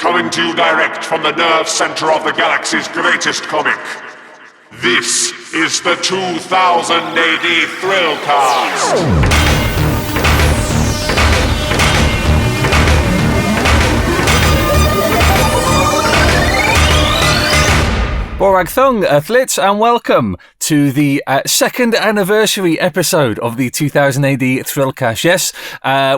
coming to you direct from the nerve center of the galaxy's greatest comic. This is the 2000 AD Thrillcast. Borag Thung, Flitz, and welcome to the second anniversary episode of the 2000 AD Thrillcast. Yes,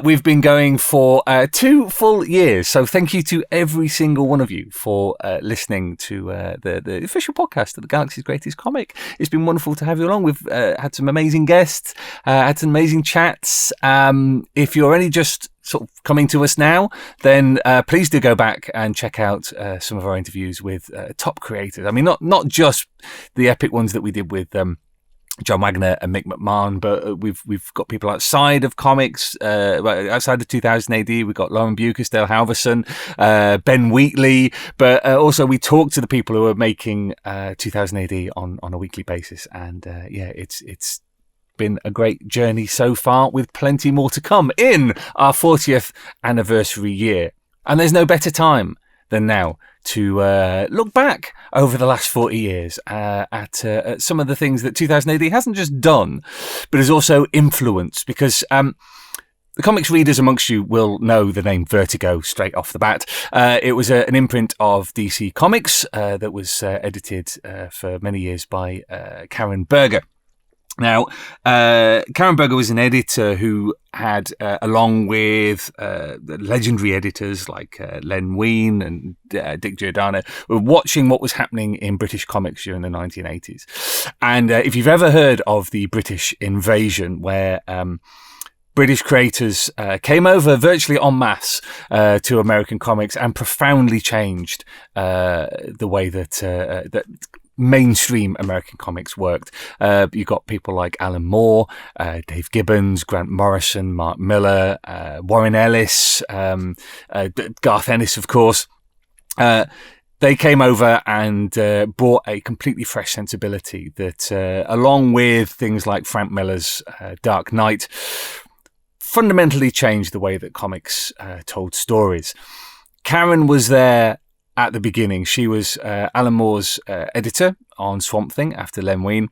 we've been going for 2 full years, so thank you to every single one of you for listening to the official podcast of the Galaxy's Greatest Comic. It's been wonderful to have you along. We've had some amazing guests, had some amazing chats. If you're only just sort of coming to us now, then please do go back and check out some of our interviews with top creators. I mean, not just the epic ones that we did with John Wagner and Mick McMahon, but we've got people outside of comics, outside of 2000 AD. We've got Lauren Bucas, Dale Halverson, Ben Wheatley, but also we talk to the people who are making 2000 AD on a weekly basis. And it's been a great journey so far, with plenty more to come in our 40th anniversary year. And there's no better time than now to look back over the last 40 years at some of the things that 2000 AD hasn't just done, but has also influenced. Because the comics readers amongst you will know the name Vertigo straight off the bat. It was an imprint of DC Comics that was edited for many years by Karen Berger. Now, Karen Berger was an editor who had, along with legendary editors like Len Wein and Dick Giordano, were watching what was happening in British comics during the 1980s. And if you've ever heard of the British invasion, where British creators came over virtually en masse to American comics and profoundly changed the way that mainstream American comics worked. You got people like Alan Moore, Dave Gibbons, Grant Morrison, Mark Miller, Warren Ellis, Garth Ennis, of course. They came over and brought a completely fresh sensibility that, along with things like Frank Miller's Dark Knight, fundamentally changed the way that comics told stories. Karen was there at the beginning. She was Alan Moore's editor on Swamp Thing after Len Wein,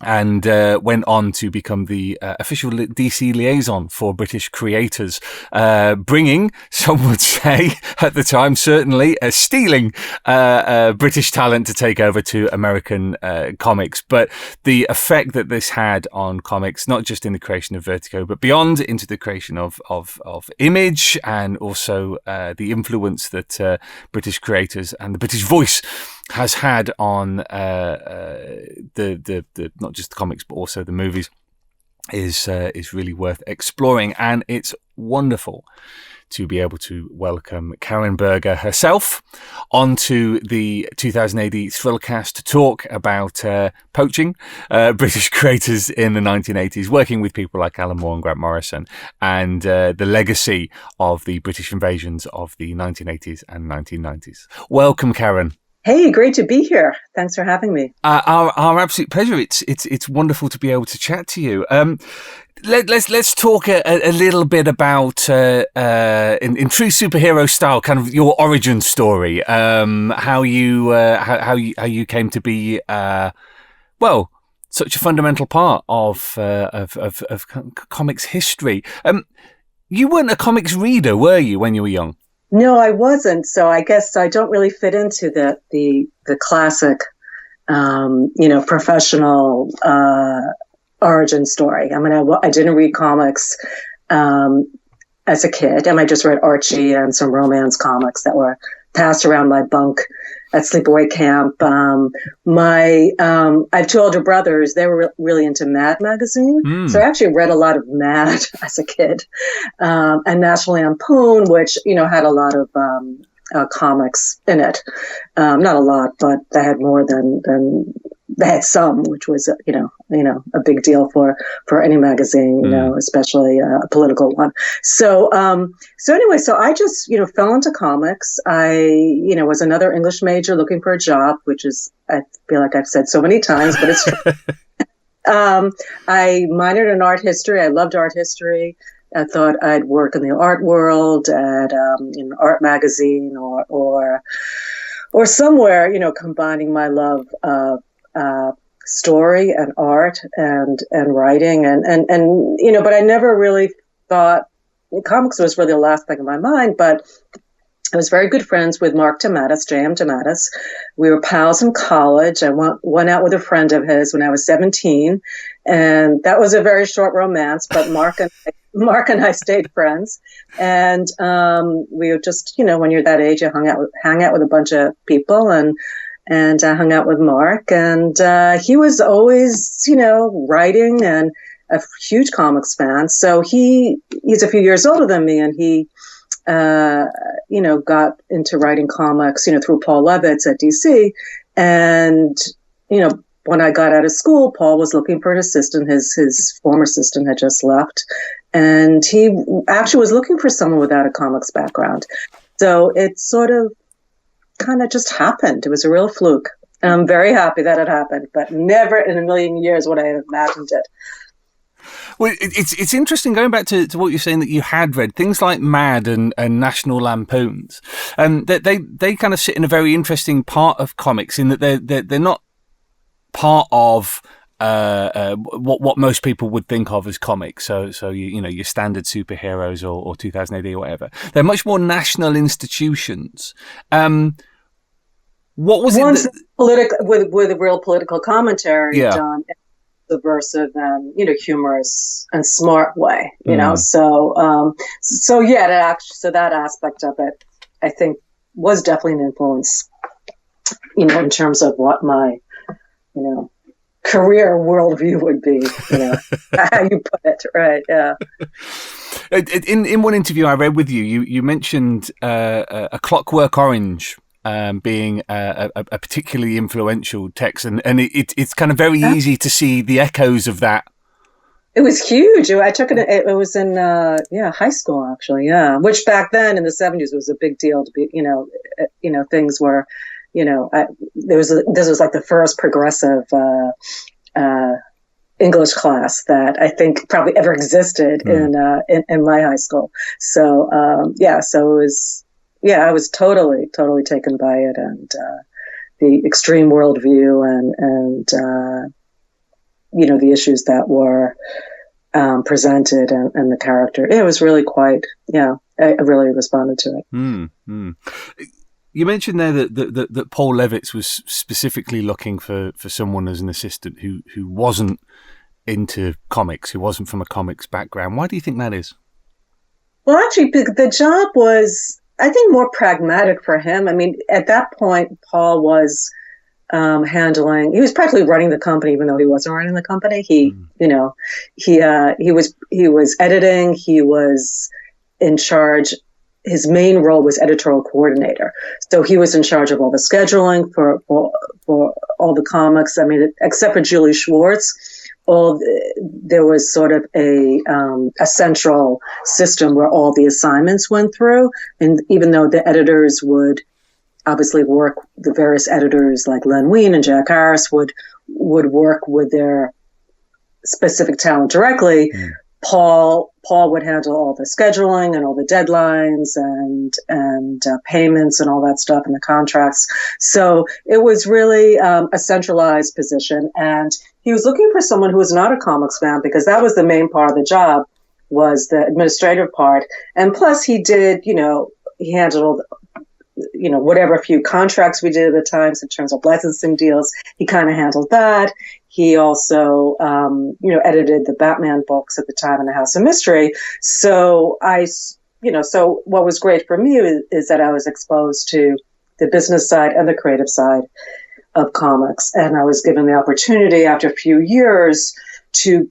and went on to become the official DC liaison for British creators, bringing, some would say at the time, certainly stealing British talent to take over to American comics. But the effect that this had on comics, not just in the creation of Vertigo, but beyond, into the creation of Image, and also the influence that British creators and the British voice has had on the not just the comics but also the movies, is really worth exploring. And it's wonderful to be able to welcome Karen Berger herself onto the 2000 AD Thrillcast to talk about poaching British creators in the 1980s, working with people like Alan Moore and Grant Morrison, and the legacy of the British invasions of the 1980s and 1990s. Welcome, Karen. Hey, great to be here. Thanks for having me. Our absolute pleasure. It's wonderful to be able to chat to you. Let's talk a little bit about in true superhero style, kind of your origin story. How you came to be such a fundamental part of comics history. You weren't a comics reader, were you, when you were young? No, I wasn't. So I guess I don't really fit into the classic, professional origin story. I mean, I didn't read comics as a kid. I just read Archie and some romance comics that were passed around my bunk at sleepaway camp. I have 2 older brothers. They were really into Mad magazine. So I actually read a lot of Mad as a kid. And National Lampoon, which, had a lot of comics in it. Not a lot, but they had more than they had some, which was, a big deal for any magazine, especially a political one. So anyway, so I just, fell into comics. I, was another English major looking for a job, which is, I feel like I've said so many times, but it's true. I minored in art history. I loved art history. I thought I'd work in the art world at an art magazine or somewhere, combining my love of story and art and writing and but I never really thought comics was really the last thing in my mind. But I was very good friends with Mark DeMattis, J.M. DeMattis. We were pals in college. I went out with a friend of his when I was 17, and that was a very short romance. But Mark and I stayed friends, and we were just, when you're that age, you hang out with a bunch of people, and I hung out with Mark, and he was always, writing and a huge comics fan. So he's a few years older than me, and he got into writing comics, through Paul Levitz at DC. And, when I got out of school, Paul was looking for an assistant. His former assistant had just left. And he actually was looking for someone without a comics background. So it sort of kind of just happened. It was a real fluke. And I'm very happy that it happened, but never in a million years would I have imagined it. Well, it's interesting going back to what you're saying, that you had read things like Mad and National Lampoons, and that they kind of sit in a very interesting part of comics in that they're not part of what most people would think of as comics. So your standard superheroes or 2000 AD or whatever. They're much more national institutions. What was it? With a real political commentary done. Subversive and humorous and smart way, So that aspect of it, I think, was definitely an influence, in terms of what my, career worldview would be. How you put it, right? Yeah. In one interview I read with you mentioned A Clockwork Orange. Being a particularly influential text, and it's kind of very easy to see the echoes of that. It was huge. I took it. It was in high school actually. Yeah, which back then in the 70s was a big deal to be. Things were, this was like the first progressive English class that I think probably ever existed in my high school. So so it was. Yeah, I was totally taken by it, and the extreme worldview, and the issues that were presented, and the character. It was really quite. Yeah, I really responded to it. Mm-hmm. You mentioned there that Paul Levitz was specifically looking for someone as an assistant who wasn't into comics, who wasn't from a comics background. Why do you think that is? Well, actually, the job was, I think, more pragmatic for him. I mean, at that point, Paul was he was practically running the company, even though he wasn't running the company. He was editing. He was in charge. His main role was editorial coordinator. So he was in charge of all the scheduling for all the comics. I mean, except for Julie Schwartz, there was sort of a central system where all the assignments went through. And even though the editors would obviously work, the various editors like Len Wein and Jack Harris would work with their specific talent directly, Paul would handle all the scheduling and all the deadlines and payments and all that stuff and the contracts. So it was really a centralized position, and he was looking for someone who was not a comics fan, because that was the main part of the job, was the administrative part. And plus he did, he handled, whatever few contracts we did at the times in terms of licensing deals, he kind of handled that. He also, edited the Batman books at the time in the House of Mystery. So so what was great for me is that I was exposed to the business side and the creative side of comics. And I was given the opportunity after a few years to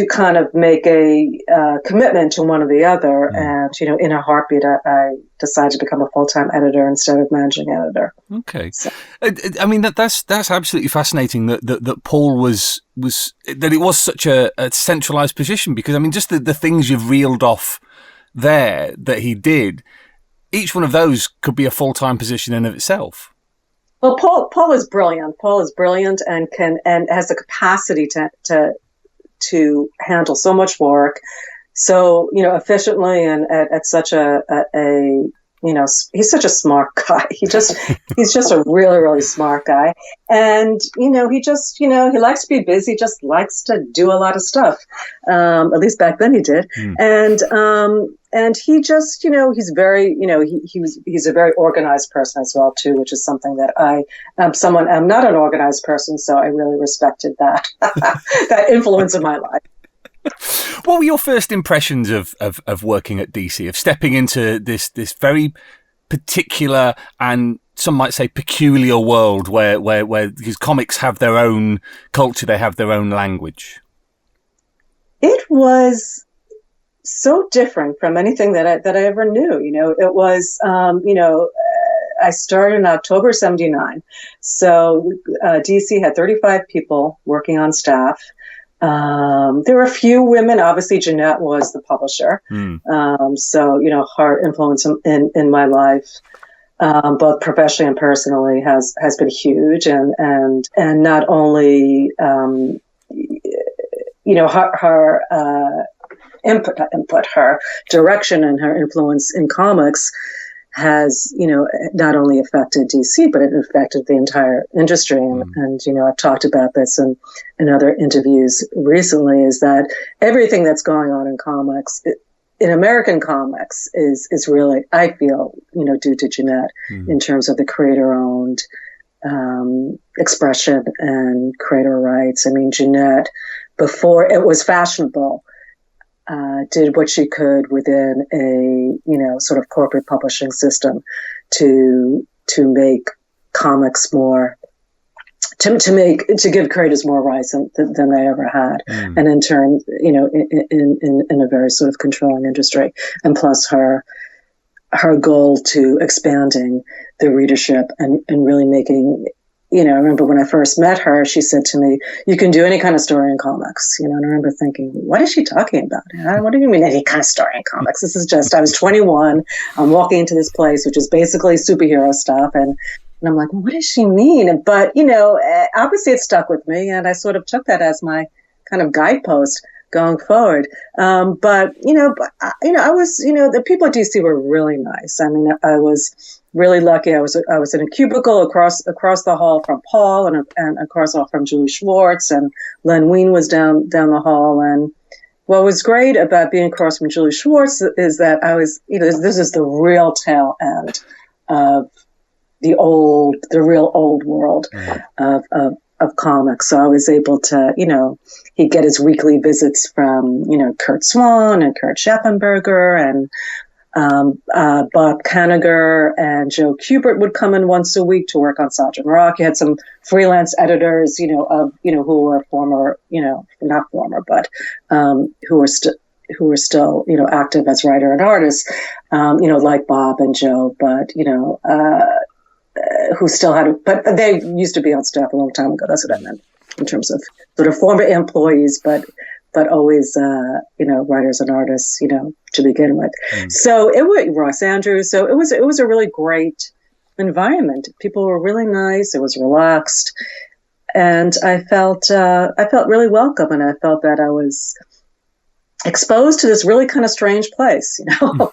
kind of make a commitment to one or the other. And, in a heartbeat, I decided to become a full-time editor instead of managing editor. Okay. So. I mean, that's absolutely fascinating that Paul was that it was such a centralized position, because, I mean, just the things you've reeled off there that he did, each one of those could be a full-time position in of itself. Well, Paul is brilliant. Paul is brilliant and has the capacity to handle so much work, so, efficiently and at such a he's such a smart guy. He's just a really, really smart guy. And, he just, he likes to be busy, just likes to do a lot of stuff. At least back then he did. And he just, he's very, he's a very organized person as well, too, which is something that I'm not an organized person. So I really respected that, that influence in my life. What were your first impressions of working at DC, of stepping into this very particular and some might say peculiar world where these comics have their own culture, they have their own language? It was so different from anything that I ever knew. It was, I started in October '79. So DC had 35 people working on staff. There were a few women. Obviously, Jeanette was the publisher. So, her influence in my life, both professionally and personally, has been huge. And not only, her input, her direction and her influence in comics has, not only affected DC, but it affected the entire industry. And I've talked about this in other interviews recently, is that everything that's going on in comics, in American comics, is really, I feel, due to Jeanette in terms of the creator-owned expression and creator rights. I mean, Jeanette, before it was fashionable, did what she could within a, sort of corporate publishing system to make comics more, to give creators more rights than they ever had. And in turn, in a very sort of controlling industry. And plus her goal to expanding the readership and really making, I remember when I first met her, she said to me, "You can do any kind of story in comics." And I remember thinking, what is she talking about? What do you mean any kind of story in comics? This is just, I was 21. I'm walking into this place, which is basically superhero stuff. And I'm like, well, what does she mean? But, obviously it stuck with me. And I sort of took that as my kind of guidepost going forward. I was, the people at DC were really nice. I mean, I was really lucky. I was in a cubicle across the hall from Paul and across the hall from Julie Schwartz, and Len Wein was down the hall. And what was great about being across from Julie Schwartz is that I was, this is the real tail end of the real old world of comics. So I was able to, he'd get his weekly visits from, Kurt Swan and Kurt Schappenberger and Bob Kanigher and Joe Kubert would come in once a week to work on Sergeant Rock. You had some freelance editors, who were former, not former, but who were still, active as writer and artist, like Bob and Joe, but, who still had, but they used to be on staff a long time ago. That's what I meant in terms of sort of former employees, but always, writers and artists, to begin with. So it was Ross Andrews. So it was a really great environment. People were really nice. It was relaxed, and I felt really welcome, and I felt that I was exposed to this really kind of strange place,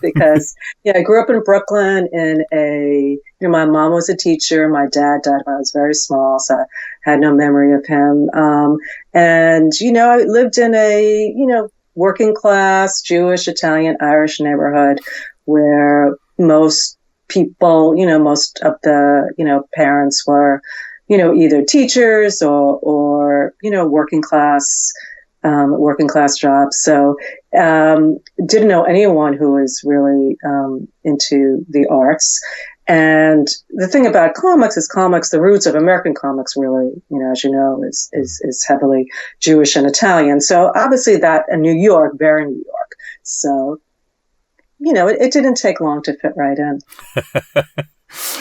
because I grew up in Brooklyn in my mom was a teacher. My dad died when I was very small, so I had no memory of him. And, I lived in a, working class, Jewish, Italian, Irish neighborhood where most people, most of the, parents were, either teachers or working class jobs. So, didn't know anyone who was really, into the arts. And the thing about comics is the roots of American comics really, as you know, is heavily Jewish and Italian. So obviously that in New York, very New York. So, it didn't take long to fit right in.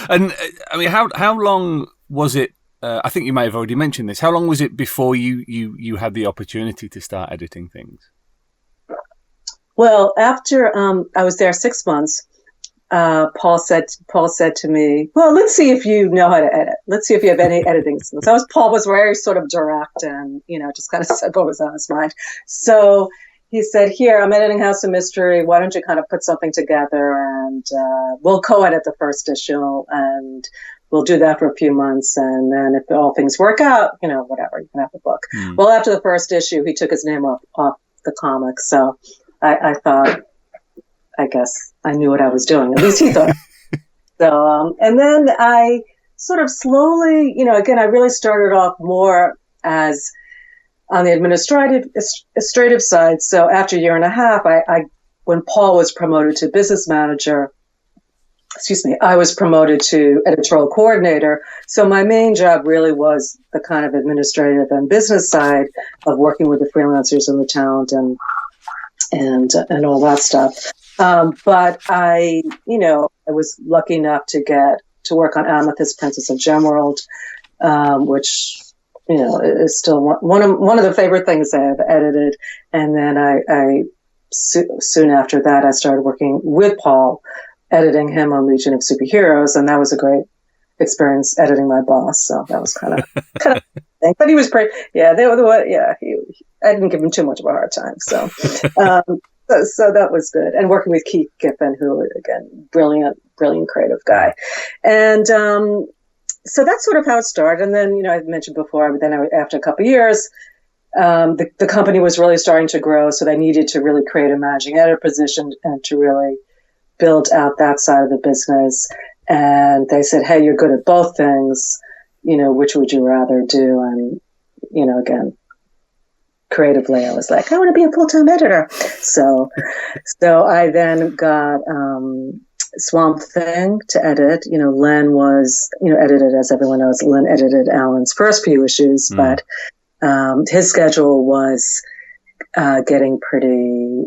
And I mean, how long was it? I think you may have already mentioned this. How long was it before you had the opportunity to start editing things? Well, after I was there 6 months, Paul said to me, "Well, let's see if you know how to edit. Let's see if you have any editing skills." Paul was very sort of direct and just kind of said what was on his mind. So he said, here, I'm editing House of Mystery. Why don't you kind of put something together and we'll co-edit the first issue and we'll do that for a few months. And then if all things work out, whatever, you can have the book. Well, after the first issue, he took his name off the comic. So I thought, I guess I knew what I was doing. At least he thought. So, and then I sort of slowly, again, I really started off more as on the administrative side. So after a year and a half, when Paul was promoted to business manager, I was promoted to editorial coordinator. So my main job really was the kind of administrative and business side of working with the freelancers and the talent and all that stuff. But I was lucky enough to get to work on Amethyst, Princess of Gemworld, which is still one of the favorite things I have edited. And then I soon after that, I started working with Paul, editing him on Legion of Superheroes, and that was a great experience editing my boss. So that was kind of thing. But he was pretty. Yeah, I didn't give him too much of a hard time. So. So that was good. And working with Keith Giffen, who, again, brilliant creative guy. And so that's sort of how it started. And then, I mentioned before, after a couple of years, the company was really starting to grow. So they needed to really create a managing editor position and to really build out that side of the business. And they said, hey, you're good at both things. Which would you rather do? And, again, creatively, I was like, I want to be a full-time editor. So I then got Swamp Thing to edit. Len was, edited, as everyone knows, Len edited Alan's first few issues, but his schedule was getting pretty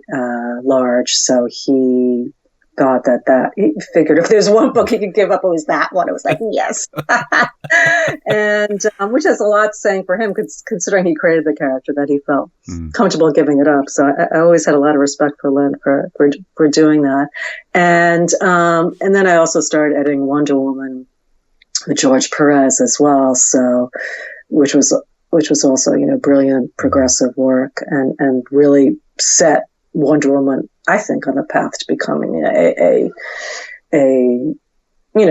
large. So he thought that he figured if there's one book he could give up, it was that one. It was like, yes. And which has a lot saying for him, considering he created the character, that he felt comfortable giving it up. So I always had a lot of respect for Len for doing that. And then I also started editing Wonder Woman with George Perez as well. So which was also, brilliant progressive work and really set Wonder Woman, I think, on the path to becoming a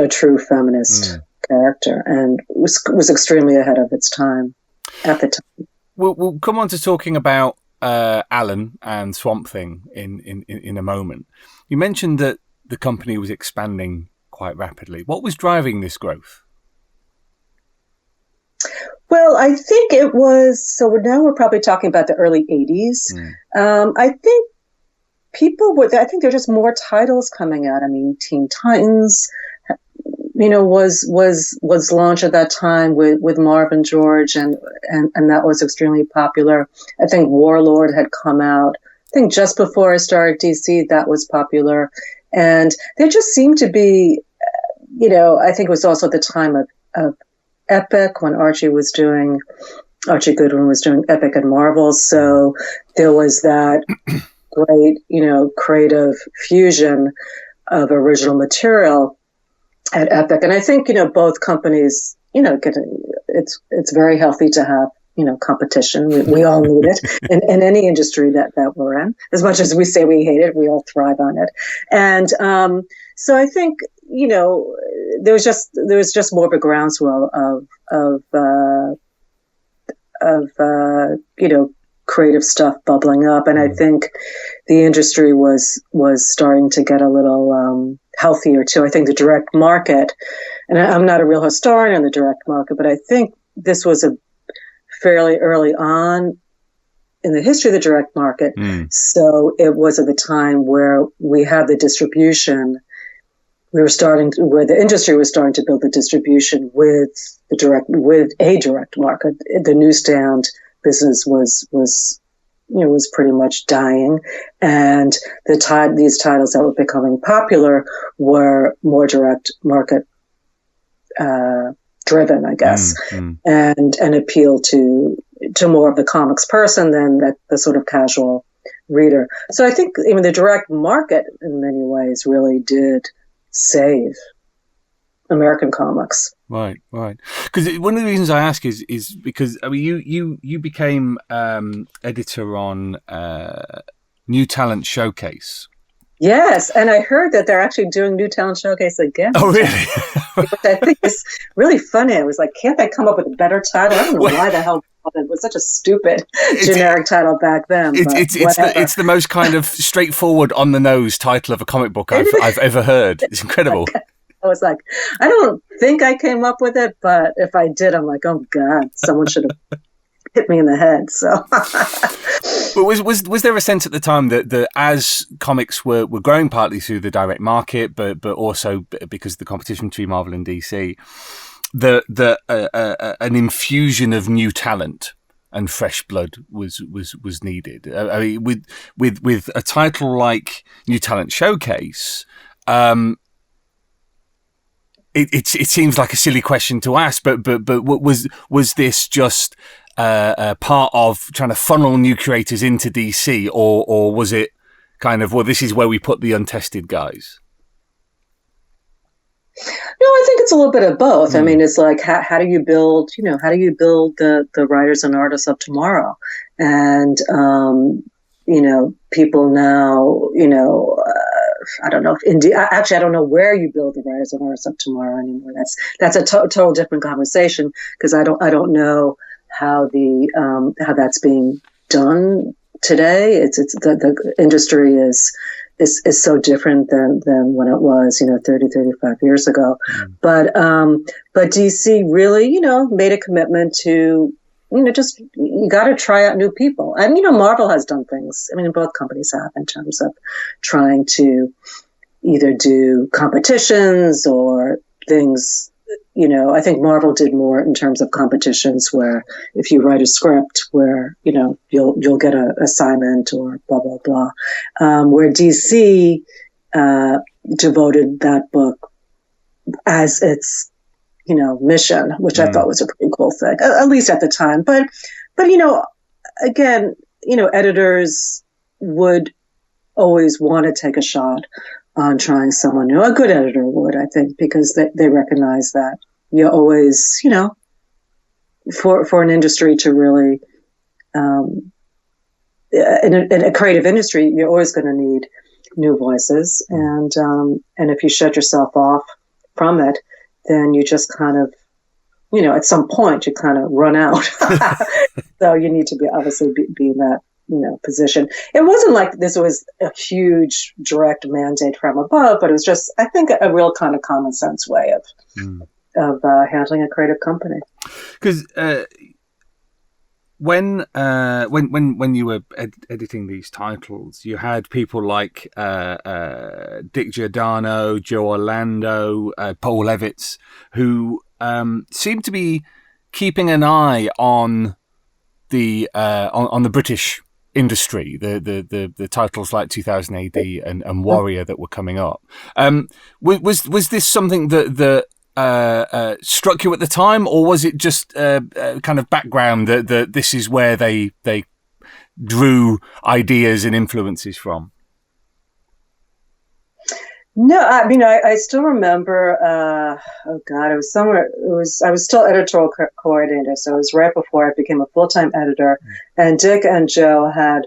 true feminist character, and was extremely ahead of its time at the time. We'll come on to talking about Alan and Swamp Thing in a moment. You mentioned that the company was expanding quite rapidly. What was driving this growth? Well, I think it was, so now we're probably talking about the early 80s. I think I think there are just more titles coming out. I mean, Teen Titans, was launched at that time with Marvin George, and that was extremely popular. I think Warlord had come out, I think just before I started DC, that was popular. And there just seemed to be, I think it was also the time of Epic, when Archie Goodwin was doing Epic and Marvel. So there was that great, creative fusion of original material at Epic. And I think, both companies, it's very healthy to have, competition. We all need it in any industry that we're in. As much as we say we hate it, we all thrive on it. And so I think, there was just more of a groundswell of creative stuff bubbling up. And I think the industry was starting to get a little healthier too. I think the direct market, and I'm not a real historian on the direct market, but I think this was a fairly early on in the history of the direct market. So it was at the time where we had the distribution. Where the industry was starting to build the distribution with a direct market. The newsstand business was pretty much dying, and these titles that were becoming popular were more direct market driven, I guess, and appeal to more of the comics person than the sort of casual reader. So I think even the direct market in many ways really did save American comics. Right. Because one of the reasons I ask is because, I mean, you became editor on New Talent Showcase. Yes, and I heard that they're actually doing New Talent Showcase again. Oh, really? Which I think is really funny. I was like, can't they come up with a better title? I don't know why the hell it was such a stupid generic title back then. It's the most kind of straightforward, on the nose title of a comic book I've ever heard. It's incredible. I was like, I don't think I came up with it, but if I did, I'm like, oh God, someone should have hit me in the head. So, but was there a sense at the time that as comics were growing, partly through the direct market, but also because of the competition between Marvel and DC, an infusion of new talent and fresh blood was needed? I mean, with a title like New Talent Showcase, it seems like a silly question to ask, but was this just part of trying to funnel new creators into DC, or was it kind of, well, this is where we put the untested guys? No, I think it's a little bit of both. I mean, it's like, how do you build the writers and artists of tomorrow? And, people now, I don't know if actually, I don't know where you build the writers and artists of tomorrow anymore. That's a total different conversation, because I don't know how that's being done today. It's the industry is so different than when it was, 30, 35 years ago. But DC really, made a commitment to, just, you got to try out new people. And, Marvel has done things. I mean, both companies have, in terms of trying to either do competitions or things. I think Marvel did more in terms of competitions, where if you write a script where, you'll get an assignment or blah, blah, blah. Where DC devoted that book as its, mission, which I thought was a pretty cool thing, at least at the time. But again, editors would always want to take a shot on trying someone new. A good editor would, I think, because they recognize that you always, for an industry to really, in a creative industry, you're always going to need new voices. And if you shut yourself off from it, then you just kind of, at some point you kind of run out. So you need to obviously be in that, position. It wasn't like this was a huge direct mandate from above, but it was just, I think, a real kind of common sense way of handling a creative company. Because when you were editing these titles, you had people like Dick Giordano, Joe Orlando, Paul Levitz, who seemed to be keeping an eye on the British industry, the titles like 2000 AD and Warrior that were coming up. Was this something that struck you at the time, or was it just kind of background that this is where they drew ideas and influences from? No, I mean, I still remember, it was somewhere, I was still editorial coordinator, so it was right before I became a full-time editor, and Dick and Joe had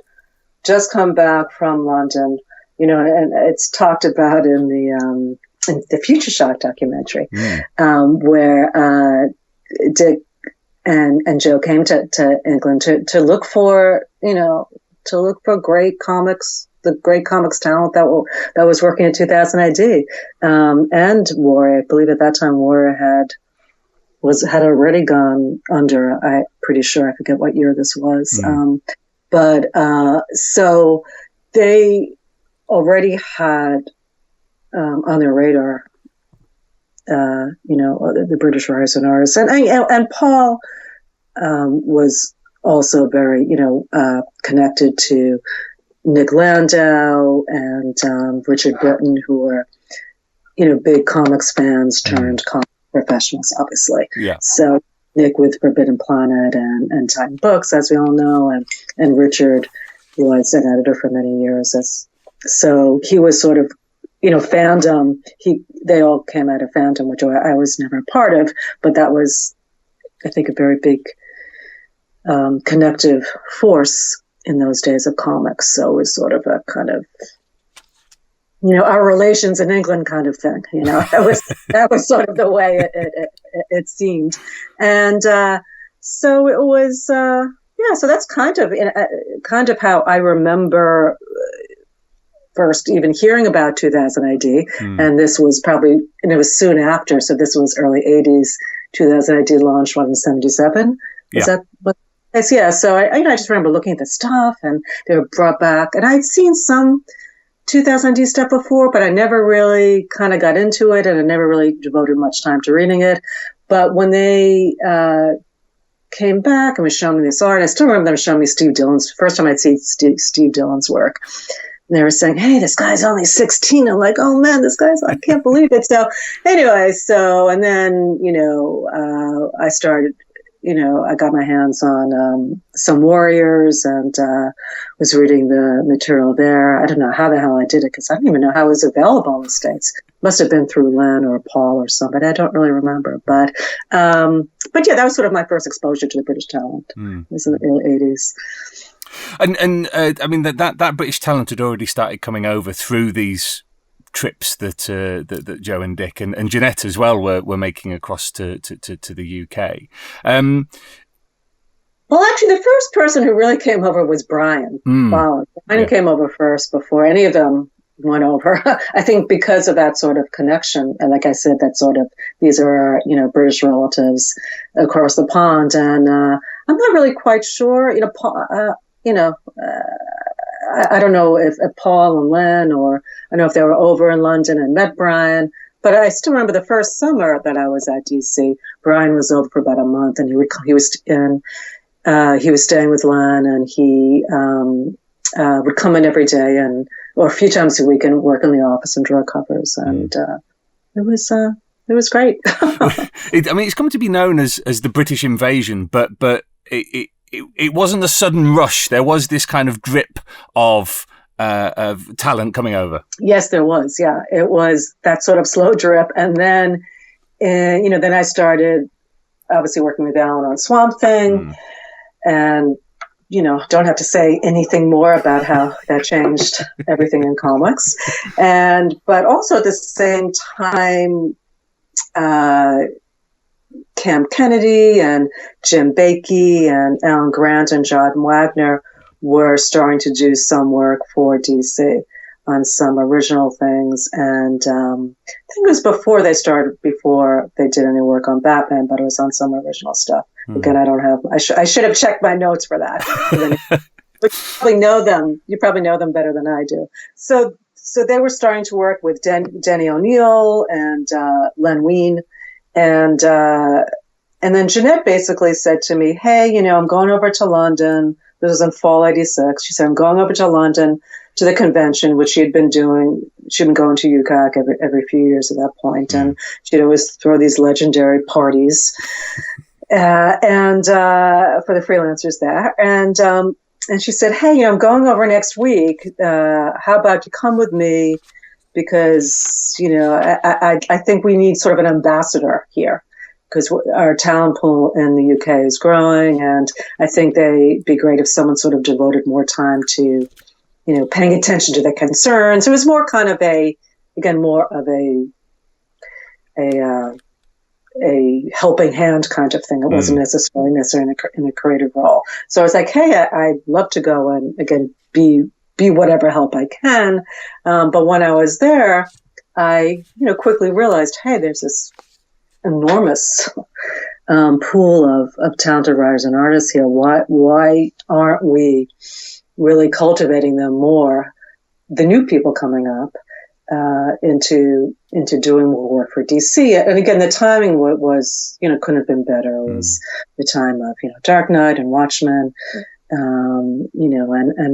just come back from London, and it's talked about in the Future Shock documentary, where Dick and Joe came to England to look for, great comics, the great comics talent that was working in 2000 AD, and Warrior. I believe at that time Warrior had already gone under. I'm pretty sure, I forget what year this was, but so they already had on their radar, the British writers and artists, and Paul was also very, connected to Nick Landau and Richard Burton, who were, big comics fans turned comic professionals, obviously. Yeah. So Nick with Forbidden Planet and Titan Books, as we all know, and Richard was an editor for many years. So he was sort of, fandom. They all came out of fandom, which I was never a part of, but that was, I think, a very big connective force in those days of comics. So it was sort of a kind of, our relations in England kind of thing. That was sort of the way it seemed. And so it was, so that's kind of how I remember first even hearing about 2000 AD. And this was and it was soon after. So this was early 80s. 2000 AD launched in 77. Is that what? Yeah. So I just remember looking at the stuff, and they were brought back, and I'd seen some 2000 AD stuff before, but I never really kind of got into it, and I never really devoted much time to reading it. But when they came back and was showing me this art, I still remember them showing me Steve Dillon's. First time I'd seen Steve Dillon's work. And they were saying, "Hey, this guy's only 16." I'm like, "Oh man, I can't believe it." So anyway, and then, I started, I got my hands on some Warriors, and was reading the material there. I don't know how the hell I did it, because I don't even know how it was available in the States. Must have been through Len or Paul or somebody. I don't really remember. But yeah, that was sort of my first exposure to the British talent. It was in the early 80s. And I mean, that British talent had already started coming over through these trips that Joe and Dick and Jeanette as well were making across to the UK. Well, actually, the first person who really came over was Brian. Brian came over first before any of them went over. I think because of that sort of connection, and like I said, that sort of, these are British relatives across the pond, and I'm not really quite sure. I don't know if Paul and Len, or I don't know if they were over in London and met Brian, but I still remember the first summer that I was at DC. Brian was over for about a month, and he was staying with Len, and he would come in every day or a few times a week and work in the office and draw covers, and it was great. It's come to be known as the British invasion, but it wasn't a sudden rush. There was this kind of drip of talent coming over. Yes, there was. Yeah, it was that sort of slow drip, and then then I started obviously working with Alan on Swamp Thing, and don't have to say anything more about how that changed everything in comics, but also at the same time, Cam Kennedy and Jim Bakey and Alan Grant and John Wagner were starting to do some work for DC on some original things. And I think it was before they did any work on Batman, but it was on some original stuff. Again, I should have checked my notes for that. But you probably know them better than I do. So they were starting to work with Denny O'Neil and Len Wein. And then Jeanette basically said to me, "Hey, I'm going over to London." This was in fall '86. She said, "I'm going over to London to the convention," which she had been doing. She'd been going to UCAC every few years at that point, and she'd always throw these legendary parties, and for the freelancers there. And she said, "Hey, I'm going over next week. How about you come with me? Because, I think we need sort of an ambassador here, because our talent pool in the UK is growing. And I think they'd be great if someone sort of devoted more time to, paying attention to their concerns." It was more kind of a helping hand kind of thing. It wasn't necessarily in a creative role. So I was like, "Hey, I'd love to go and again, be whatever help I can." But when I was there, I, quickly realized, hey, there's this enormous pool of talented writers and artists here. Why aren't we really cultivating them more? The new people coming up into doing more work for DC. And again, the timing was, couldn't have been better. It was the time of, Dark Knight and Watchmen. And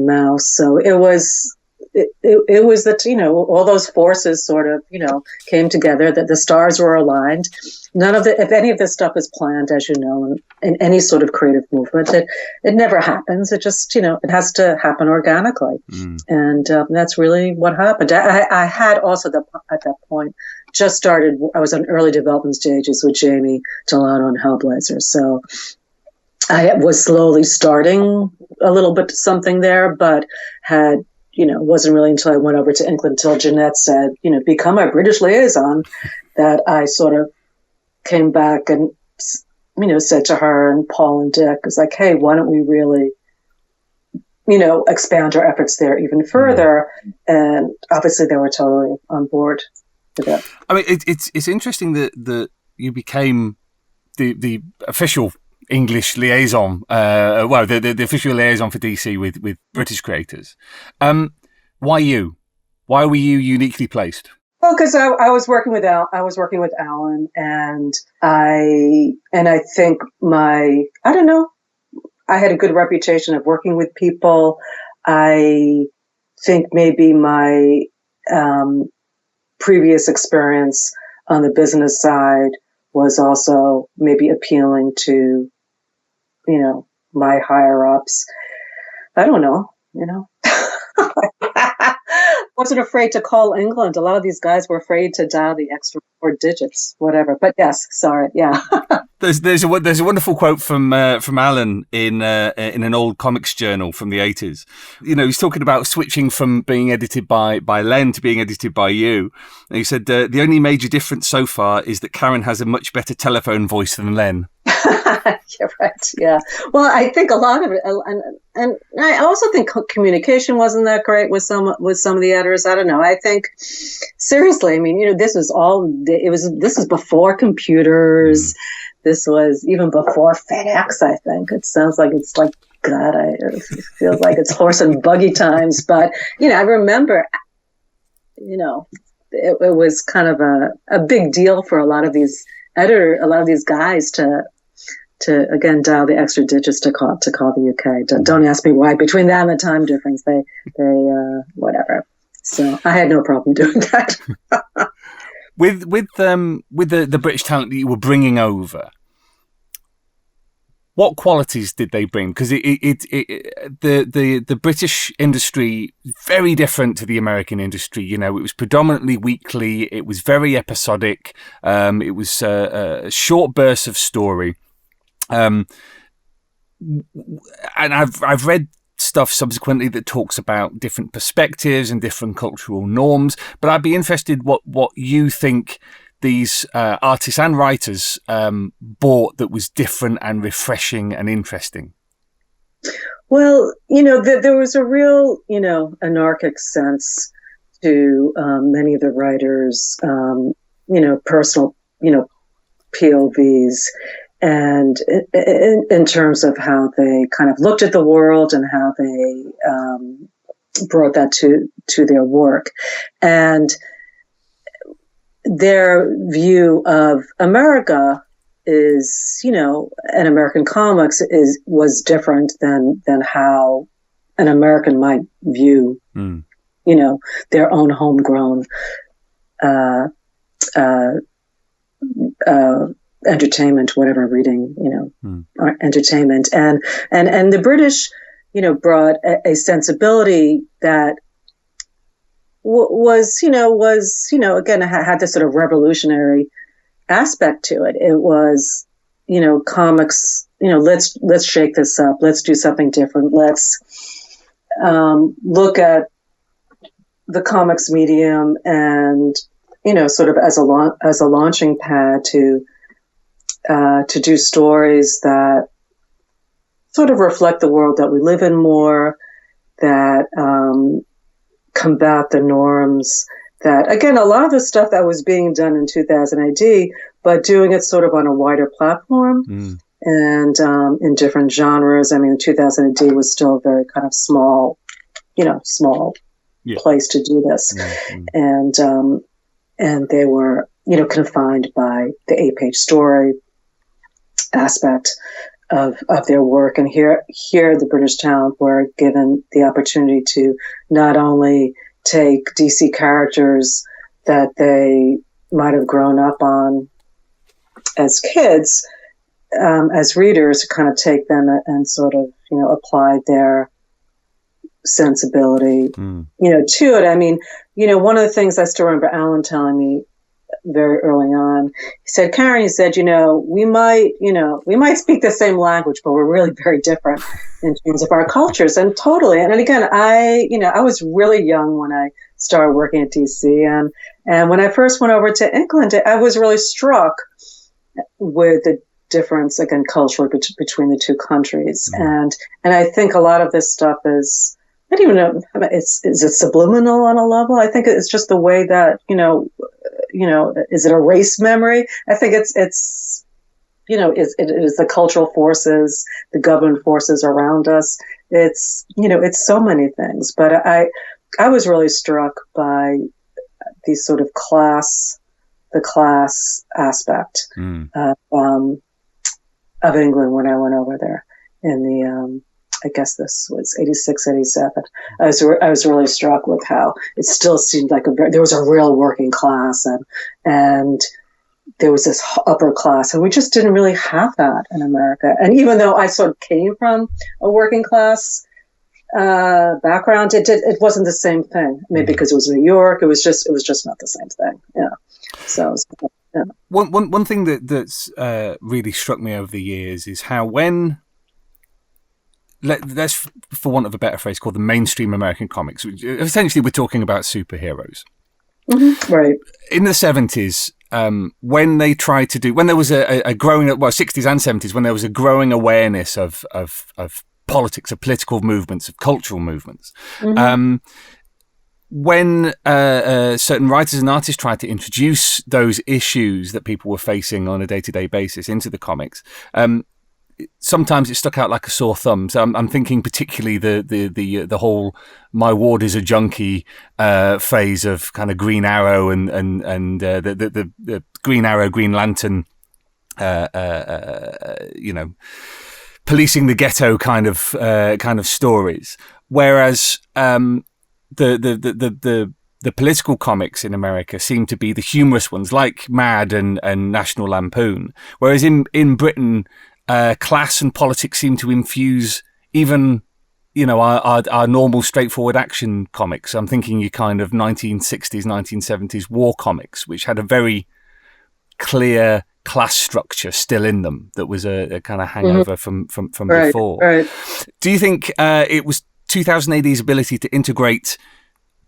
Mouse. So it was that, all those forces sort of, came together, that the stars were aligned. If any of this stuff is planned, as you know, in any sort of creative movement, it never happens. It just, it has to happen organically. And that's really what happened. I had also at that point just started, I was on early development stages with Jamie Delano and Hellblazer. So I was slowly starting a little bit something there, but had, wasn't really until I went over to England, till Jeanette said, become our British liaison, that I sort of came back and, said to her and Paul and Dick, it's like, hey, why don't we really, expand our efforts there even further? And obviously they were totally on board with it. I mean, it's interesting that you became the official English liaison, the official liaison for DC with British creators. Why you? Why were you uniquely placed? Well, because I was working with Alan, and I think I had a good reputation of working with people. I think maybe my previous experience on the business side was also maybe appealing to, my higher ups. I don't know, wasn't afraid to call England. A lot of these guys were afraid to dial the extra 4 digits, whatever. But yes, sorry, yeah. There's a wonderful quote from Alan in an old comics journal from the 80s. He's talking about switching from being edited by Len to being edited by you. And he said the only major difference so far is that Karen has a much better telephone voice than Len. You're right. Yeah. Well, I think a lot of it, and I also think communication wasn't that great with some of the editors. I don't know. I think seriously. I mean, this was before computers. This was even before FedEx. I think it sounds like it's like God. It feels like it's horse and buggy times. But I remember. It was kind of a big deal for a lot of these guys to again dial the extra digits to call the UK. Don't ask me why. Between that and the time difference, they whatever. So I had no problem doing that. with the British talent that you were bringing over, what qualities did they bring? Because the British industry very different to the American industry. It was predominantly weekly. It was very episodic. It was a short bursts of story. And I've read stuff subsequently that talks about different perspectives and different cultural norms. But I'd be interested what you think these artists and writers bought that was different and refreshing and interesting. Well, there was a real, anarchic sense to many of the writers, personal, POVs. And in terms of how they kind of looked at the world and how they brought that to their work, and their view of America is, and American comics was different than how an American might view, their own homegrown entertainment, whatever reading, or entertainment. And the British, brought a sensibility that was again, had this sort of revolutionary aspect to it. It was, comics, let's shake this up. Let's do something different. Let's look at the comics medium and, sort of as a launching pad to do stories that sort of reflect the world that we live in more, that combat the norms, that, again, a lot of the stuff that was being done in 2000 AD, but doing it sort of on a wider platform and in different genres. I mean, 2000 AD was still a very kind of small place to do this. And they were, confined by the 8-page story aspect of their work. And here the British talent were given the opportunity to not only take DC characters that they might have grown up on as kids, as readers, kind of take them and sort of, apply their sensibility, to it. I mean, one of the things I still remember Alan telling me very early on. He said, Karen, he said, we might speak the same language, but we're really very different in terms of our cultures. And totally. And again, I was really young when I started working at DC. And when I first went over to England, I was really struck with the difference, again, culturally between the two countries. And I think a lot of this stuff is, I don't even know, is it subliminal on a level? I think it's just the way that, is it a race memory? I think it is the cultural forces, the government forces around us. It's so many things. But I was really struck by these sort of the class aspect of England when I went over there in the, I guess this was 86, 87. I was really struck with how it still seemed like there was a real working class and there was this upper class, and we just didn't really have that in America. And even though I sort of came from a working class background, it wasn't the same thing. Maybe because it was New York, it was just not the same thing. Yeah. So. Yeah. One thing that's really struck me over the years is how let's, for want of a better phrase, called the mainstream American comics. Essentially, we're talking about superheroes. Mm-hmm. Right. In the 70s, when they tried to when there was a growing, 60s and 70s, when there was a growing awareness of politics, of political movements, of cultural movements, when certain writers and artists tried to introduce those issues that people were facing on a day-to-day basis into the comics, sometimes it stuck out like a sore thumb. So I'm thinking particularly the whole "my ward is a junkie" phase of kind of Green Arrow and the Green Arrow, Green Lantern, policing the ghetto kind of stories. Whereas the political comics in America seem to be the humorous ones, like Mad and National Lampoon. Whereas in Britain, class and politics seem to infuse even, our normal straightforward action comics. I'm thinking your kind of 1960s, 1970s war comics, which had a very clear class structure still in them that was a kind of hangover from before. Right. Do you think it was 2000 AD's ability to integrate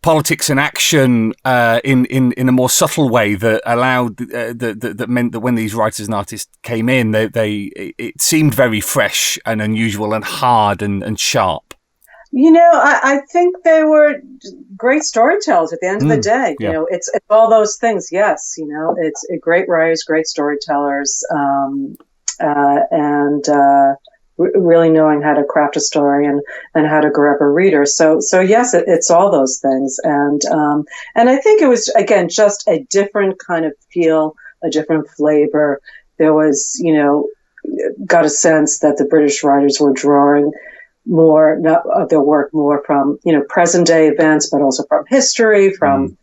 politics and action in a more subtle way that allowed that meant that when these writers and artists came in, it seemed very fresh and unusual and hard and sharp? I think they were great storytellers at the end of the day. Yeah. It's all those things. Yes, it's great writers, great storytellers, and really knowing how to craft a story and how to grab a reader. So yes, it's all those things. And I think it was, again, just a different kind of feel, a different flavor. There was, got a sense that the British writers were drawing more of their work more from, present day events, but also from history, from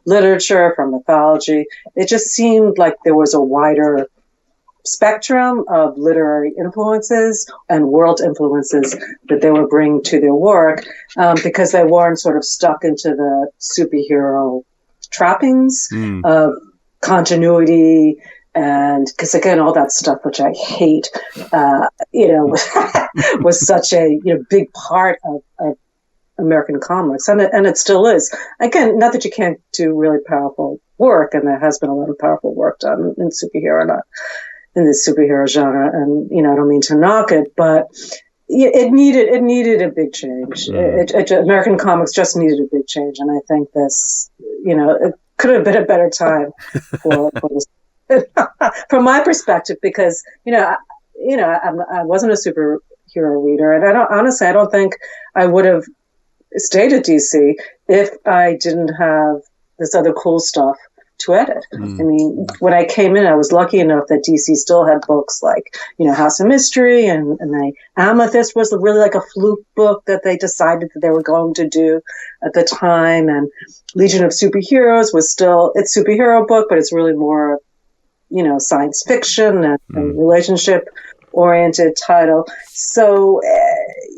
literature, from mythology. It just seemed like there was a wider spectrum of literary influences and world influences that they were bringing to their work, because they weren't sort of stuck into the superhero trappings of continuity. And because, again, all that stuff, which I hate, was such a big part of American comics, and it still is. Again, not that you can't do really powerful work, and there has been a lot of powerful work done in the superhero genre, and I don't mean to knock it, but it needed a big change. American comics just needed a big change, and I think this, it could have been a better time for this. From my perspective, because I wasn't a superhero reader, and I don't think I would have stayed at DC if I didn't have this other cool stuff to edit. I mean, when I came in, I was lucky enough that DC still had books like, House of Mystery and the Amethyst was really like a fluke book that they decided that they were going to do at the time. And Legion of Superheroes was still, it's a superhero book, but it's really more, science fiction and relationship oriented title. So,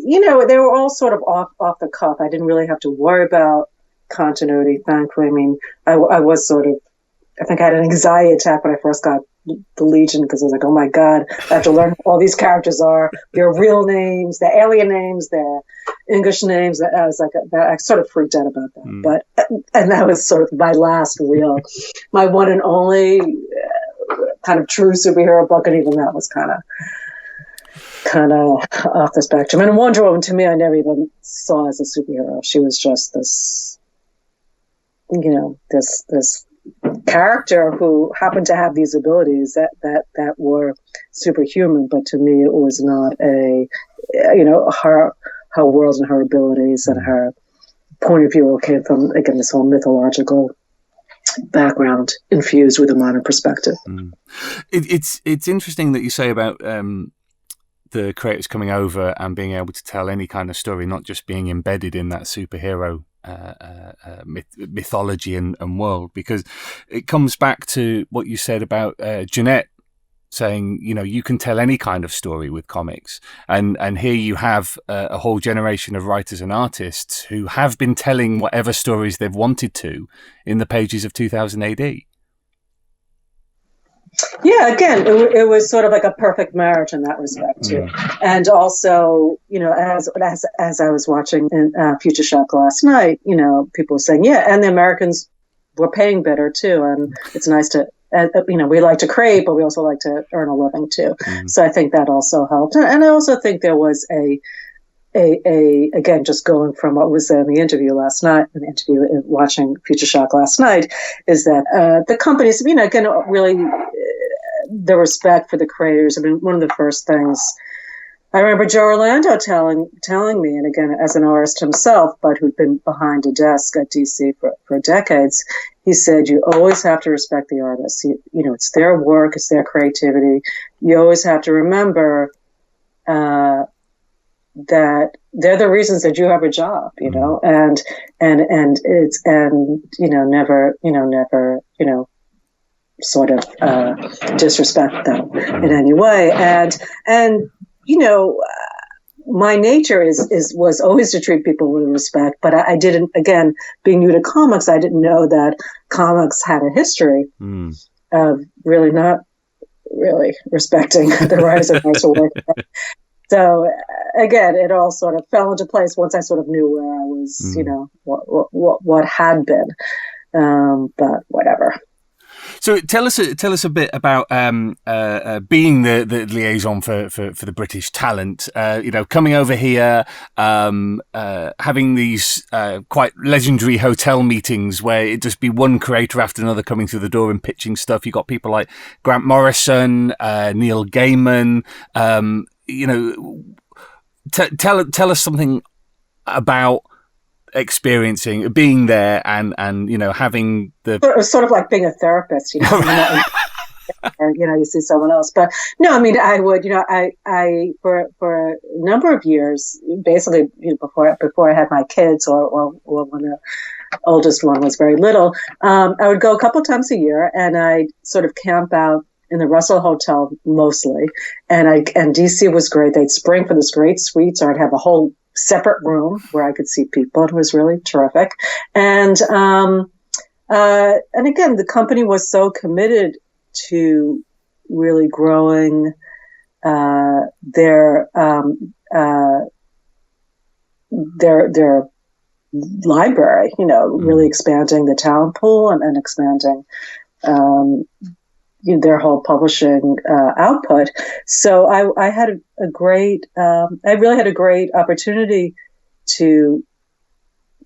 they were all sort of off the cuff. I didn't really have to worry about continuity, thankfully. I mean, I was sort of I think I had an anxiety attack when I first got the Legion, because I was like, oh my God, I have to learn who all these characters are, their real names, their alien names, their English names. I was like, I sort of freaked out about that. And that was sort of my my one and only kind of true superhero book. And even that was kind of off the spectrum. And Wonder Woman, to me, I never even saw as a superhero. She was just this, this character who happened to have these abilities that were superhuman, but to me it was not her world and her abilities and her point of view came from, again, this whole mythological background infused with a modern perspective. It's interesting that you say about the creators coming over and being able to tell any kind of story, not just being embedded in that superhero mythology and world, because it comes back to what you said about Jeanette saying, you can tell any kind of story with comics, and here you have a whole generation of writers and artists who have been telling whatever stories they've wanted to in the pages of 2000 AD. Yeah, again, it was sort of like a perfect marriage in that respect too. And also, as I was watching in Future Shock last night, people were saying, yeah, and the Americans were paying better too, and it's nice to, we like to create, but we also like to earn a living too. So I think that also helped, and I also think there was again, just going from what was in the interview last night, watching Future Shock last night, is that the companies, again, really the respect for the creators. I mean, one of the first things I remember Joe Orlando telling me, and again, as an artist himself, but who'd been behind a desk at DC for decades, he said, you always have to respect the artists. It's their work, it's their creativity. You always have to remember that they're the reasons that you have a job, and never sort of disrespect them in any way. And my nature was always to treat people with respect, but I didn't, again, being new to comics, I didn't know that comics had a history of really not really respecting the writers and artists who work. So again, it all sort of fell into place once I sort of knew where I was, what had been, but whatever. So tell us a bit about being the liaison for the British talent. Coming over here, having these quite legendary hotel meetings where it just be one creator after another coming through the door and pitching stuff. You got people like Grant Morrison, Neil Gaiman. Tell us something about being there and having the. It was sort of like being a therapist, you see someone else, but no, I mean, I would, I for a number of years, basically, before I had my kids, or when the oldest one was very little, I would go a couple times a year, and I'd sort of camp out in the Russell Hotel mostly, and DC was great. They'd spring for this great suites, or I'd have a whole separate room where I could see people. It was really terrific. And again, the company was so committed to really growing their library, really expanding the talent pool and expanding their whole publishing output. So I had a great, I really had a great opportunity to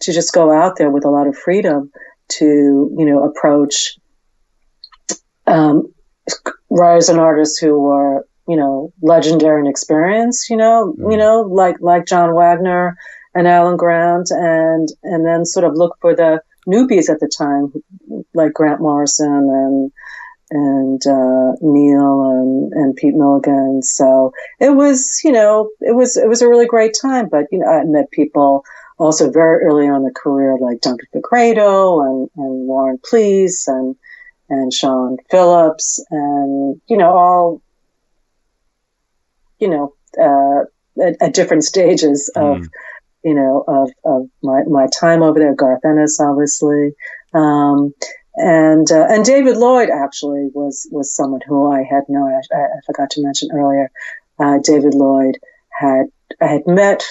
just go out there with a lot of freedom to, approach writers and artists who were, legendary and experienced, like John Wagner and Alan Grant, and then sort of look for the newbies at the time, like Grant Morrison and Neil and Pete Milligan. So it was, it was a really great time. But I met people also very early on in the career, like Duncan Fegredo and Warren Pleece and Sean Phillips, and all at different stages of of my time over there. Garth Ennis, obviously. And David Lloyd actually was someone who I had known. I forgot to mention earlier. David Lloyd I had met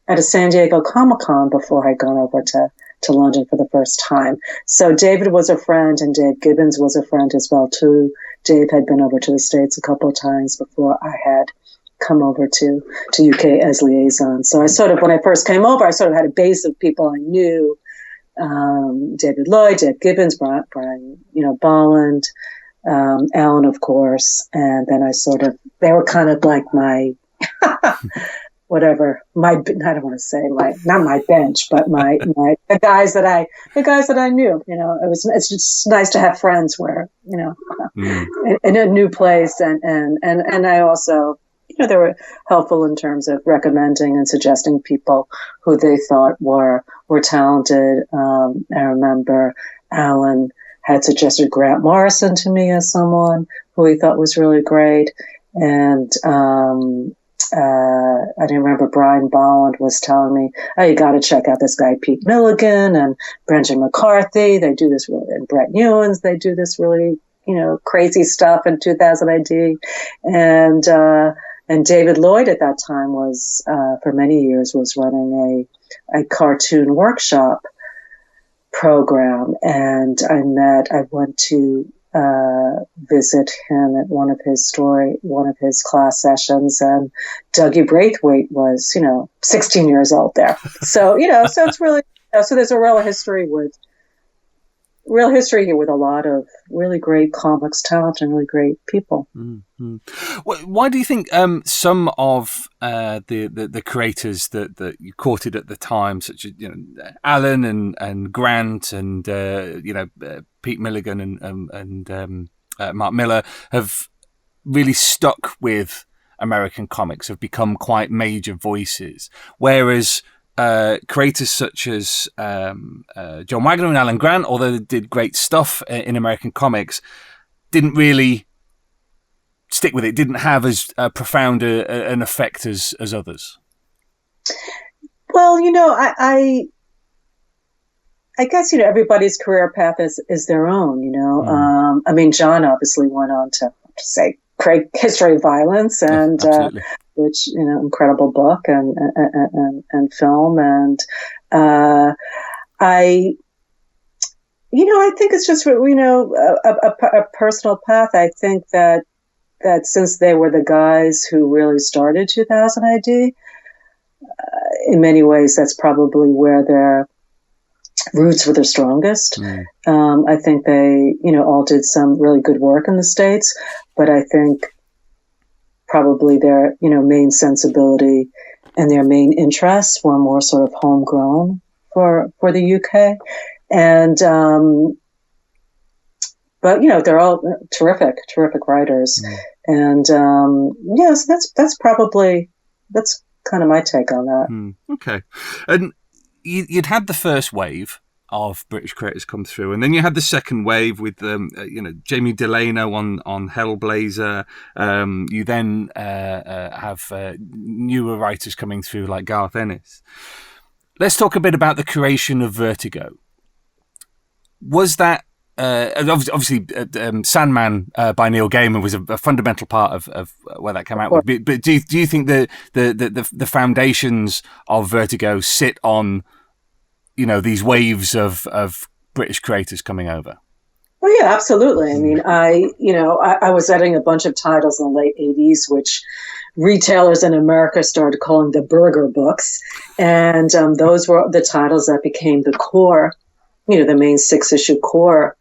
at a San Diego Comic-Con before I'd gone over to London for the first time. So David was a friend, and Dave Gibbons was a friend as well too. Dave had been over to the States a couple of times before I had come over to UK as liaison. So when I first came over, I sort of had a base of people I knew. David Lloyd, Dave Gibbons, Brian, Bolland, Alan, of course. And then they were kind of like my, whatever, I don't want to say not my bench, but the guys that I knew, it's just nice to have friends where, in a new place. And I also, they were helpful in terms of recommending and suggesting people who they thought were talented. I remember Alan had suggested Grant Morrison to me as someone who he thought was really great. And I remember Brian Bolland was telling me, oh, you got to check out this guy, Pete Milligan and Brendan McCarthy. They do this really, and Brett Ewins, they do this really, crazy stuff in 2000 AD. And David Lloyd at that time was, for many years, was running a cartoon workshop program. And I went to visit him at one of his class sessions, and Dougie Braithwaite was, 16 years old there. So, so it's really, so there's a real history here with a lot of really great comics talent and really great people. Mm-hmm. Why do you think some of the creators that you courted at the time, such as Alan and Grant and Pete Milligan and Mark Miller, have really stuck with American comics, have become quite major voices, whereas creators such as John Wagner and Alan Grant, although they did great stuff in American comics, didn't really stick with it, didn't have as profound an effect as others? Well, I guess, everybody's career path is their own, John obviously went on to say great history of violence and which, incredible book and film. And I think it's just, a personal path. I think that since they were the guys who really started 2000 AD, in many ways, that's probably where their roots were the strongest. I think they, all did some really good work in the States, but I think probably their, main sensibility and their main interests were more sort of homegrown for the UK. And, but, they're all terrific writers. And, so that's kind of my take on that. Okay. And you'd had the first wave of British creators come through, and then you had the second wave with Jamie Delano on Hellblazer. You then have newer writers coming through like Garth Ennis. Let's talk a bit about the creation of Vertigo. Was that obviously Sandman by Neil Gaiman was a fundamental part of where that came out with. But do you think the foundations of Vertigo sit on these waves of British creators coming over? Well, yeah, absolutely. I mean, I was editing a bunch of titles in the late 80s, which retailers in America started calling the Berger books. And those were the titles that became the core, the main 6-issue core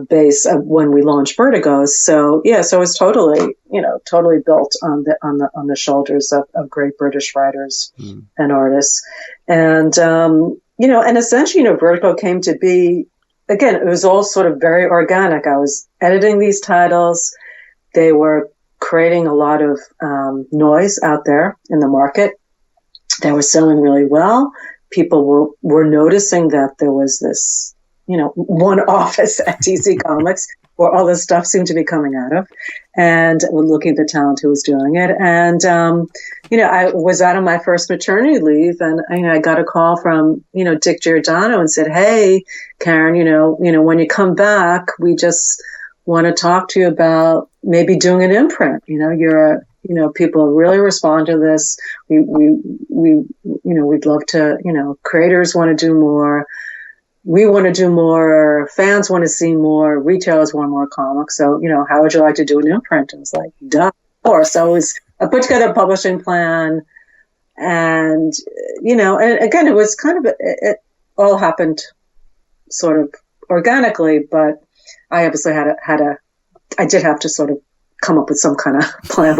base of when we launched Vertigo. So it was totally built on the shoulders of great British writers and artists. And, and essentially, Vertigo came to be, again, it was all sort of very organic. I was editing these titles. They were creating a lot of noise out there in the market. They were selling really well. People were noticing that there was this, one office at DC Comics where all this stuff seemed to be coming out of, and looking at the talent who was doing it. And, I was out on my first maternity leave, and, I got a call from, Dick Giordano and said, "Hey, Karen, when you come back, we just want to talk to you about maybe doing an imprint. People really respond to this. We'd love to, creators want to do more. We want to do more. Fans want to see more. Retailers want more comics. So, how would you like to do an imprint?" And I was like, duh, of course. So I put together a publishing plan, and, and again, it was kind of, it all happened sort of organically, but I obviously I did have to sort of come up with some kind of plan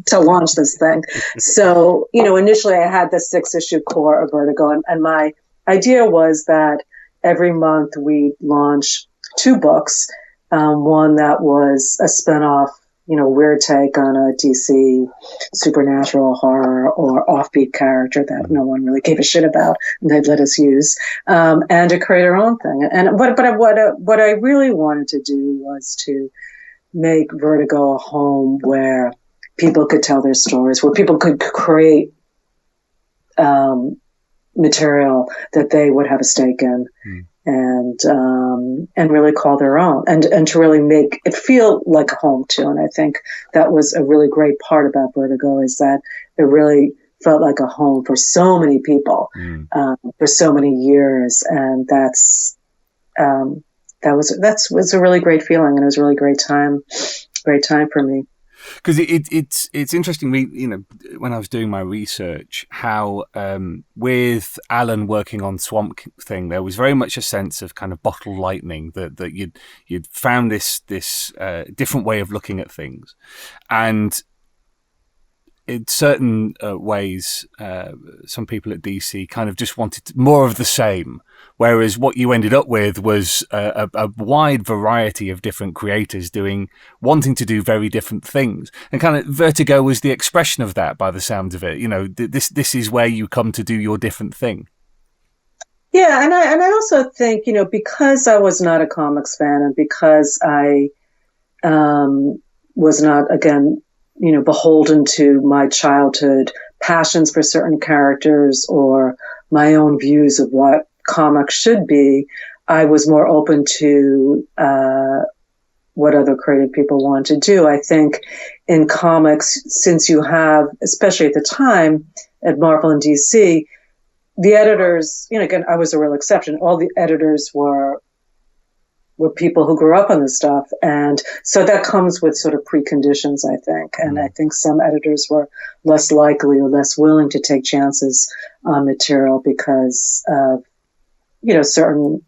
to launch this thing. So, initially I had the 6-issue core of Vertigo, and my idea was that every month we launch 2 books, one that was a spinoff, weird take on a DC supernatural horror or offbeat character that no one really gave a shit about and they'd let us use, and to create our own thing. And what I really wanted to do was to make Vertigo a home where people could tell their stories, where people could create material that they would have a stake in, and really call their own, and to really make it feel like a home too. And I think that was a really great part about Vertigo, is that it really felt like a home for so many people for so many years, and that was a really great feeling, and it was a really great time for me. Because it's interesting, when I was doing my research, how with Alan working on Swamp Thing, there was very much a sense of kind of bottle lightning, that you'd found this different way of looking at things, and in certain ways, some people at DC kind of just wanted more of the same, whereas what you ended up with was a wide variety of different creators wanting to do very different things. And kind of Vertigo was the expression of that, by the sound of it. This is where you come to do your different thing. Yeah, and I also think, because I was not a comics fan, and because I was not, again, beholden to my childhood passions for certain characters or my own views of what comics should be, I was more open to what other creative people want to do. I think in comics, since you have, especially at the time at Marvel and DC, the editors, again, I was a real exception. All the editors were people who grew up on this stuff. And so that comes with sort of preconditions, I think. And I think some editors were less likely or less willing to take chances on material because of, certain,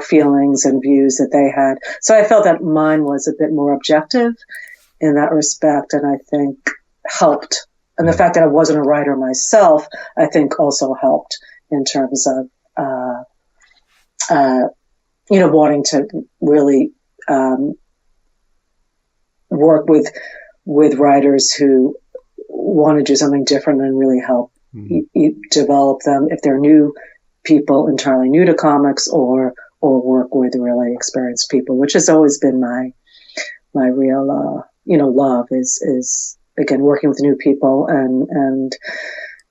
feelings and views that they had. So I felt that mine was a bit more objective in that respect, and I think helped. And the fact that I wasn't a writer myself, I think also helped in terms of, wanting to really work with writers who want to do something different and really help develop them if they're new people, entirely new to comics, or work with really experienced people, which has always been my real love is again working with new people, and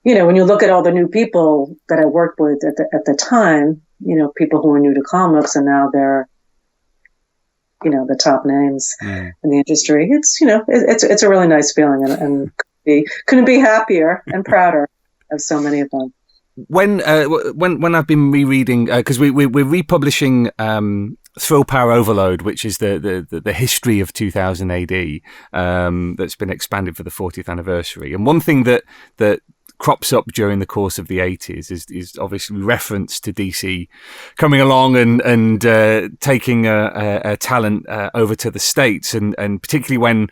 when you look at all the new people that I worked with at the time, people who were new to comics, and now they're, the top names in the industry. It's a really nice feeling, and couldn't be happier and prouder of so many of them. When I've been rereading, because we're republishing Thrill Power Overload, which is the history of 2000 AD, that's been expanded for the 40th anniversary. And one thing that crops up during the course of the 80s is obviously reference to DC coming along and taking a talent over to the States, and particularly when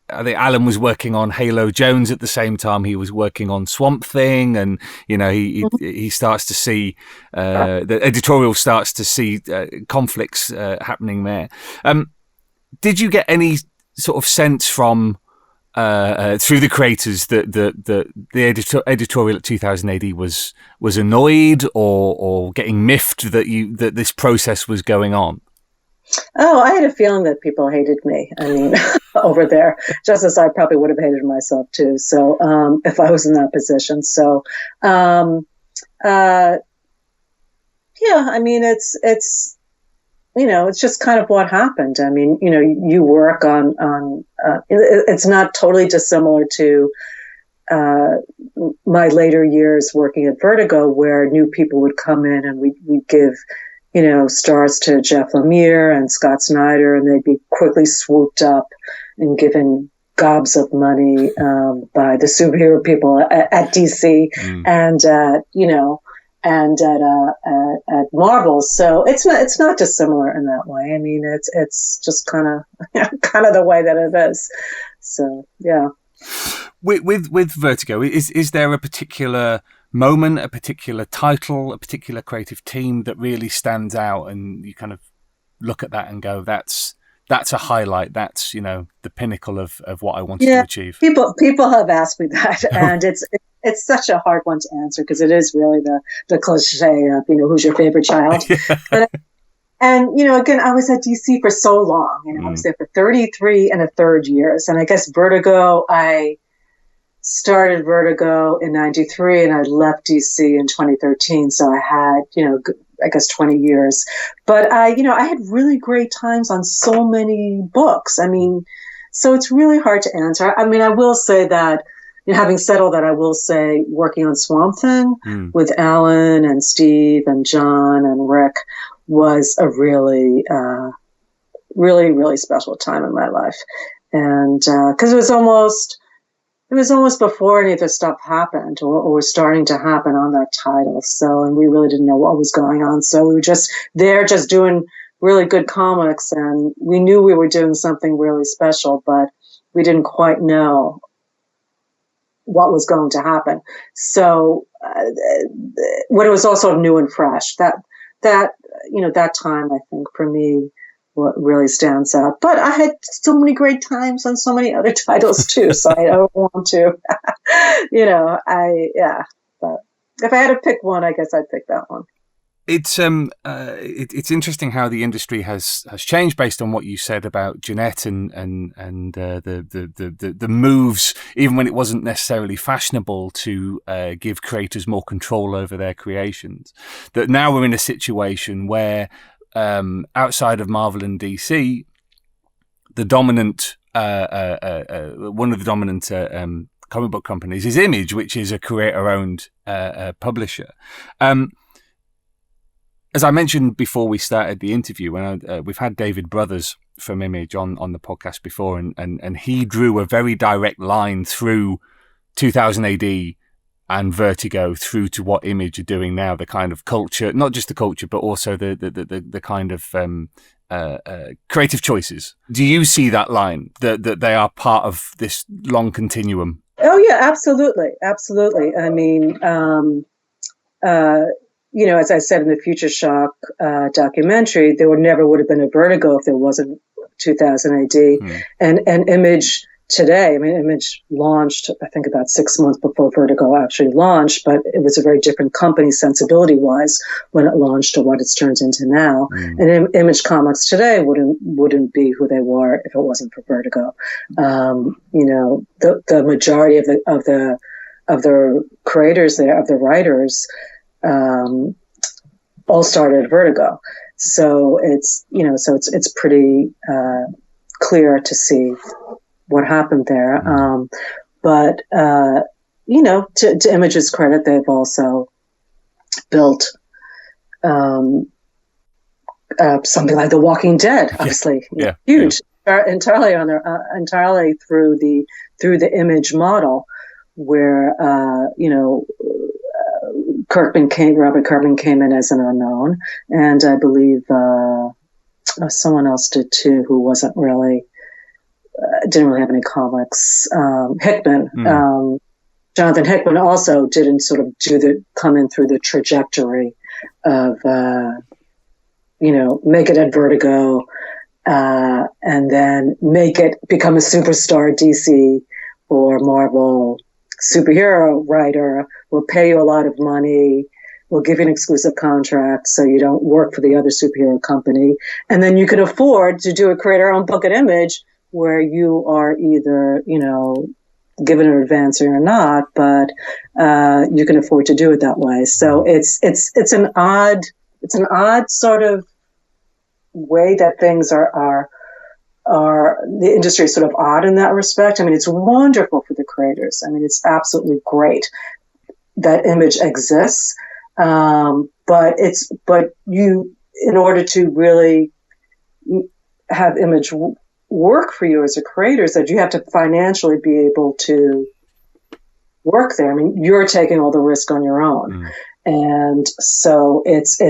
I think Alan was working on Halo Jones at the same time he was working on Swamp Thing, and he starts to see the editorial starts to see conflicts happening there. Did you get any sort of sense from through the creators that the editorial at 2000 AD was annoyed or getting miffed that this process was going on? Oh, I had a feeling that people hated me. I mean, over there, just as I probably would have hated myself too. So, if I was in that position. So, um, uh, yeah, I mean, it's it's just kind of what happened. I mean, you work on it's not totally dissimilar to uh, my later years working at Vertigo, where new people would come in and we'd give, stars to Jeff Lemire and Scott Snyder, and they'd be quickly swooped up and given gobs of money by the superhero people at DC and and at Marvel. So it's not dissimilar in that way. I mean, it's just kind of the way that it is. So yeah. With Vertigo, is there a particular moment, a particular title, a particular creative team that really stands out, and you kind of look at that and go, that's a highlight. That's the pinnacle of what I wanted to achieve. People have asked me that, and it's such a hard one to answer because it is really the cliche of who's your favorite child. And again, I was at DC for so long. I was there for 33 and a third years, and I guess Vertigo. I started Vertigo in '93, and I left DC in 2013. So I had I guess 20 years. But I had really great times on so many books. I mean, so it's really hard to answer. I mean, I will say that, having said all that, I will say working on Swamp Thing with Alan and Steve and John and Rick was a really, really, really special time in my life. And because it was almost before any of this stuff happened or was starting to happen on that title. So, and we really didn't know what was going on. So we were just there just doing really good comics, and we knew we were doing something really special, but we didn't quite know what was going to happen. So when it was also new and fresh, that time, I think for me, what really stands out. But I had so many great times on so many other titles too, so I don't want to, but if I had to pick one, I guess I'd pick that one. It's interesting how the industry has changed based on what you said about Jeanette and the moves, even when it wasn't necessarily fashionable to give creators more control over their creations. That now we're in a situation where outside of Marvel and DC, the dominant one of the dominant comic book companies is Image, which is a creator-owned publisher. As I mentioned before we started the interview, when we've had David Brothers from Image on the podcast before, and he drew a very direct line through 2000 AD and Vertigo through to what Image are doing now, the kind of culture, not just the culture, but also the kind of creative choices. Do you see that line, that they are part of this long continuum? Oh yeah, absolutely. Absolutely. I mean, as I said in the Future Shock documentary, there never would have been a Vertigo if there wasn't 2000 AD. And Image today, I mean, Image launched, I think, about 6 months before Vertigo actually launched, but it was a very different company sensibility-wise when it launched to what it's turned into now. And Image Comics today wouldn't be who they were if it wasn't for Vertigo. The majority of the creators there, of the writers, all started at Vertigo. So it's pretty clear to see what happened there. But to Image's credit, they've also built something like The Walking Dead, obviously, huge, entirely through the Image model, where Robert Kirkman came in as an unknown, and I believe someone else did too, who didn't really have any comics. Hickman, Jonathan Hickman also didn't sort of come in through the trajectory of, make it at Vertigo, and then become a superstar at DC or Marvel superhero writer. Will pay you a lot of money, we'll give you an exclusive contract so you don't work for the other superhero company. And then you can afford to do a creator-owned book at Image where you are either, given an advance or not, but you can afford to do it that way. So it's an odd sort of way that things are the industry is sort of odd in that respect. I mean, it's wonderful for the creators. I mean, it's absolutely great that Image exists. But you, in order to really have Image work for you as a creator, is that you have to financially be able to work there. I mean, you're taking all the risk on your own. And so it's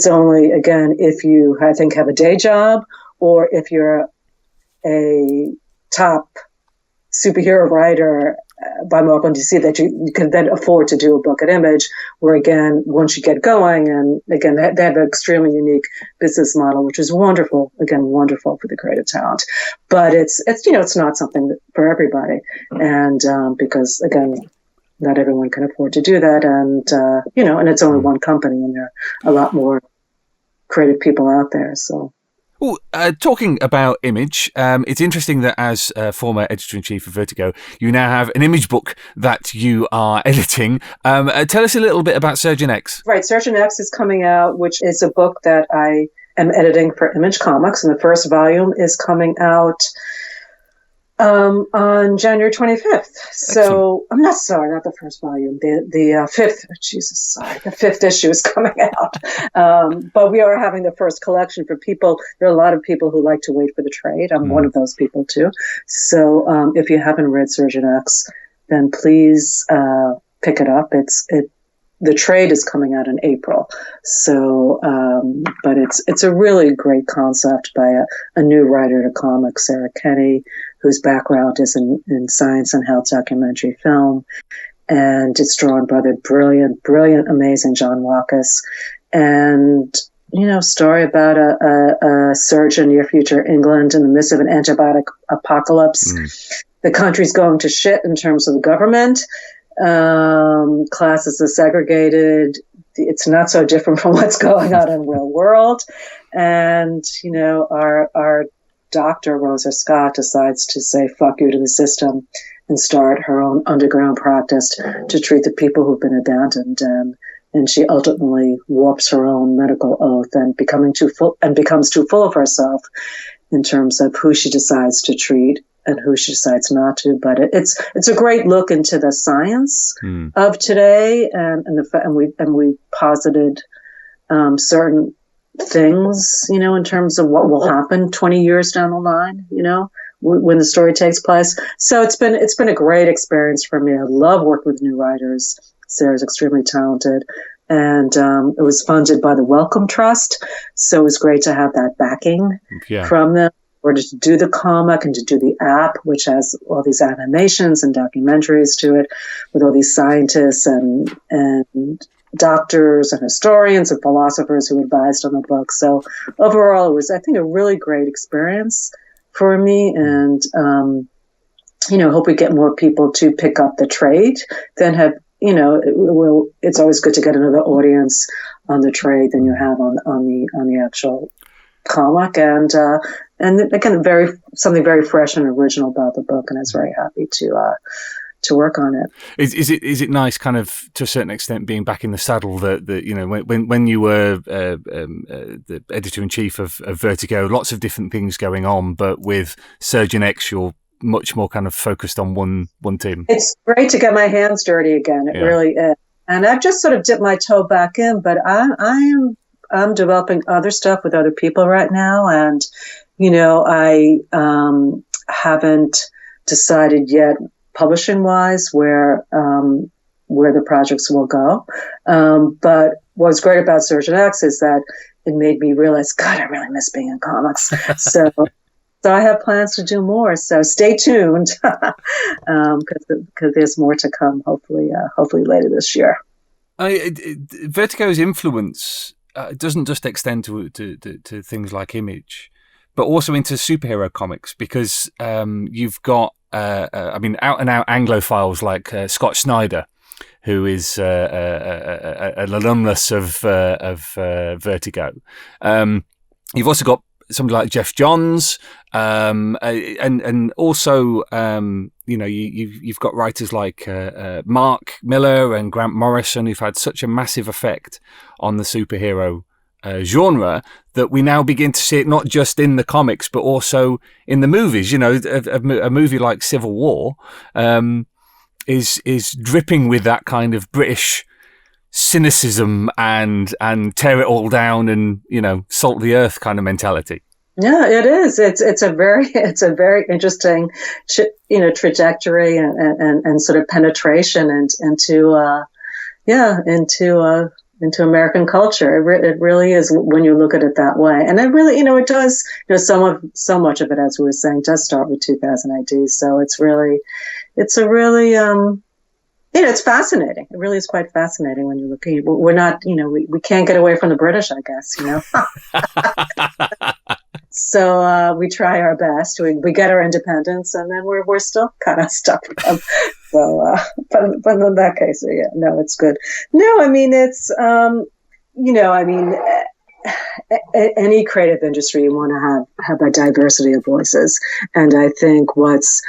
only, again, if you, I think, have a day job, or if you're a top superhero writer by Marvel and DC, that you can then afford to do a book at Image, where, again, once you get going, and again, they have an extremely unique business model, which is wonderful, again, wonderful for the creative talent. But it's not something for everybody. And because, again, not everyone can afford to do that. And, and it's only one company, and there are a lot more creative people out there. So. Well, talking about Image, it's interesting that as former editor-in-chief of Vertigo, you now have an Image book that you are editing. Tell us a little bit about Surgeon X. Right, Surgeon X is coming out, which is a book that I am editing for Image Comics, and the first volume is coming out on January 25th. So I'm not the first volume, the fifth. The fifth issue is coming out. But we are having the first collection for people. There are a lot of people who like to wait for the trade. I'm one of those people too. So if you haven't read Surgeon X, then please pick it up. The trade is coming out in April. So, but it's a really great concept by a new writer to comics, Sarah Kenny, whose background is in science and health documentary film. And it's drawn by the brilliant, amazing John Walkus. And, story about a surge in near future England in the midst of an antibiotic apocalypse. The country's going to shit in terms of the government. Classes are segregated. It's not so different from what's going on in the real world. And, our doctor, Rosa Scott, decides to say fuck you to the system and start her own underground practice to treat the people who've been abandoned. And she ultimately warps her own medical oath and becomes too full of herself in terms of who she decides to treat and who she decides not to. But it's a great look into the science of today, and we posited certain things, in terms of what will happen 20 years down the line, when the story takes place. So it's been a great experience for me. I love working with new writers. Sarah's extremely talented, and it was funded by the Wellcome Trust, so it was great to have that backing from them, or to do the comic and to do the app, which has all these animations and documentaries to it, with all these scientists and doctors and historians and philosophers who advised on the book. So overall, it was, I think, a really great experience for me, and hope we get more people to pick up the trade than have. It's always good to get another audience on the trade than you have on the actual comic, and again, something very fresh and original about the book, and I was very happy to work on it. Is it nice, kind of, to a certain extent, being back in the saddle that when you were the editor-in-chief of Vertigo, lots of different things going on, but with Surgeon X, you're much more kind of focused on one team. It's great to get my hands dirty again. It really is. And I've just sort of dipped my toe back in, but I'm developing other stuff with other people right now. And, I haven't decided yet, publishing wise, where the projects will go. But what's great about Surgeon X is that it made me realize, God, I really miss being in comics. So I have plans to do more. So stay tuned, because there's more to come. Hopefully later this year. Vertigo's influence doesn't just extend to things like Image, but also into superhero comics, because you've got out and out Anglophiles like Scott Snyder, who is an alumnus of Vertigo. You've also got somebody like Jeff Johns, and also you've got writers like Mark Miller and Grant Morrison, who've had such a massive effect on the superhero genre that we now begin to see it not just in the comics but also in the movies. A movie like Civil War is dripping with that kind of British cynicism and tear it all down and salt the earth kind of mentality. Yeah, it is. It's a very interesting trajectory and sort of penetration into American culture. It really is when you look at it that way. And it really, it does, so much of it, as we were saying, does start with 2000 AD. So it's a really, it's fascinating. It really is quite fascinating when you look at it. We're not, we can't get away from the British, I guess, So we try our best. We get our independence, and then we're still kind of stuck with them. So, but in that case, yeah, no, it's good. No, I mean it's any creative industry, you want to have a diversity of voices, and I think what's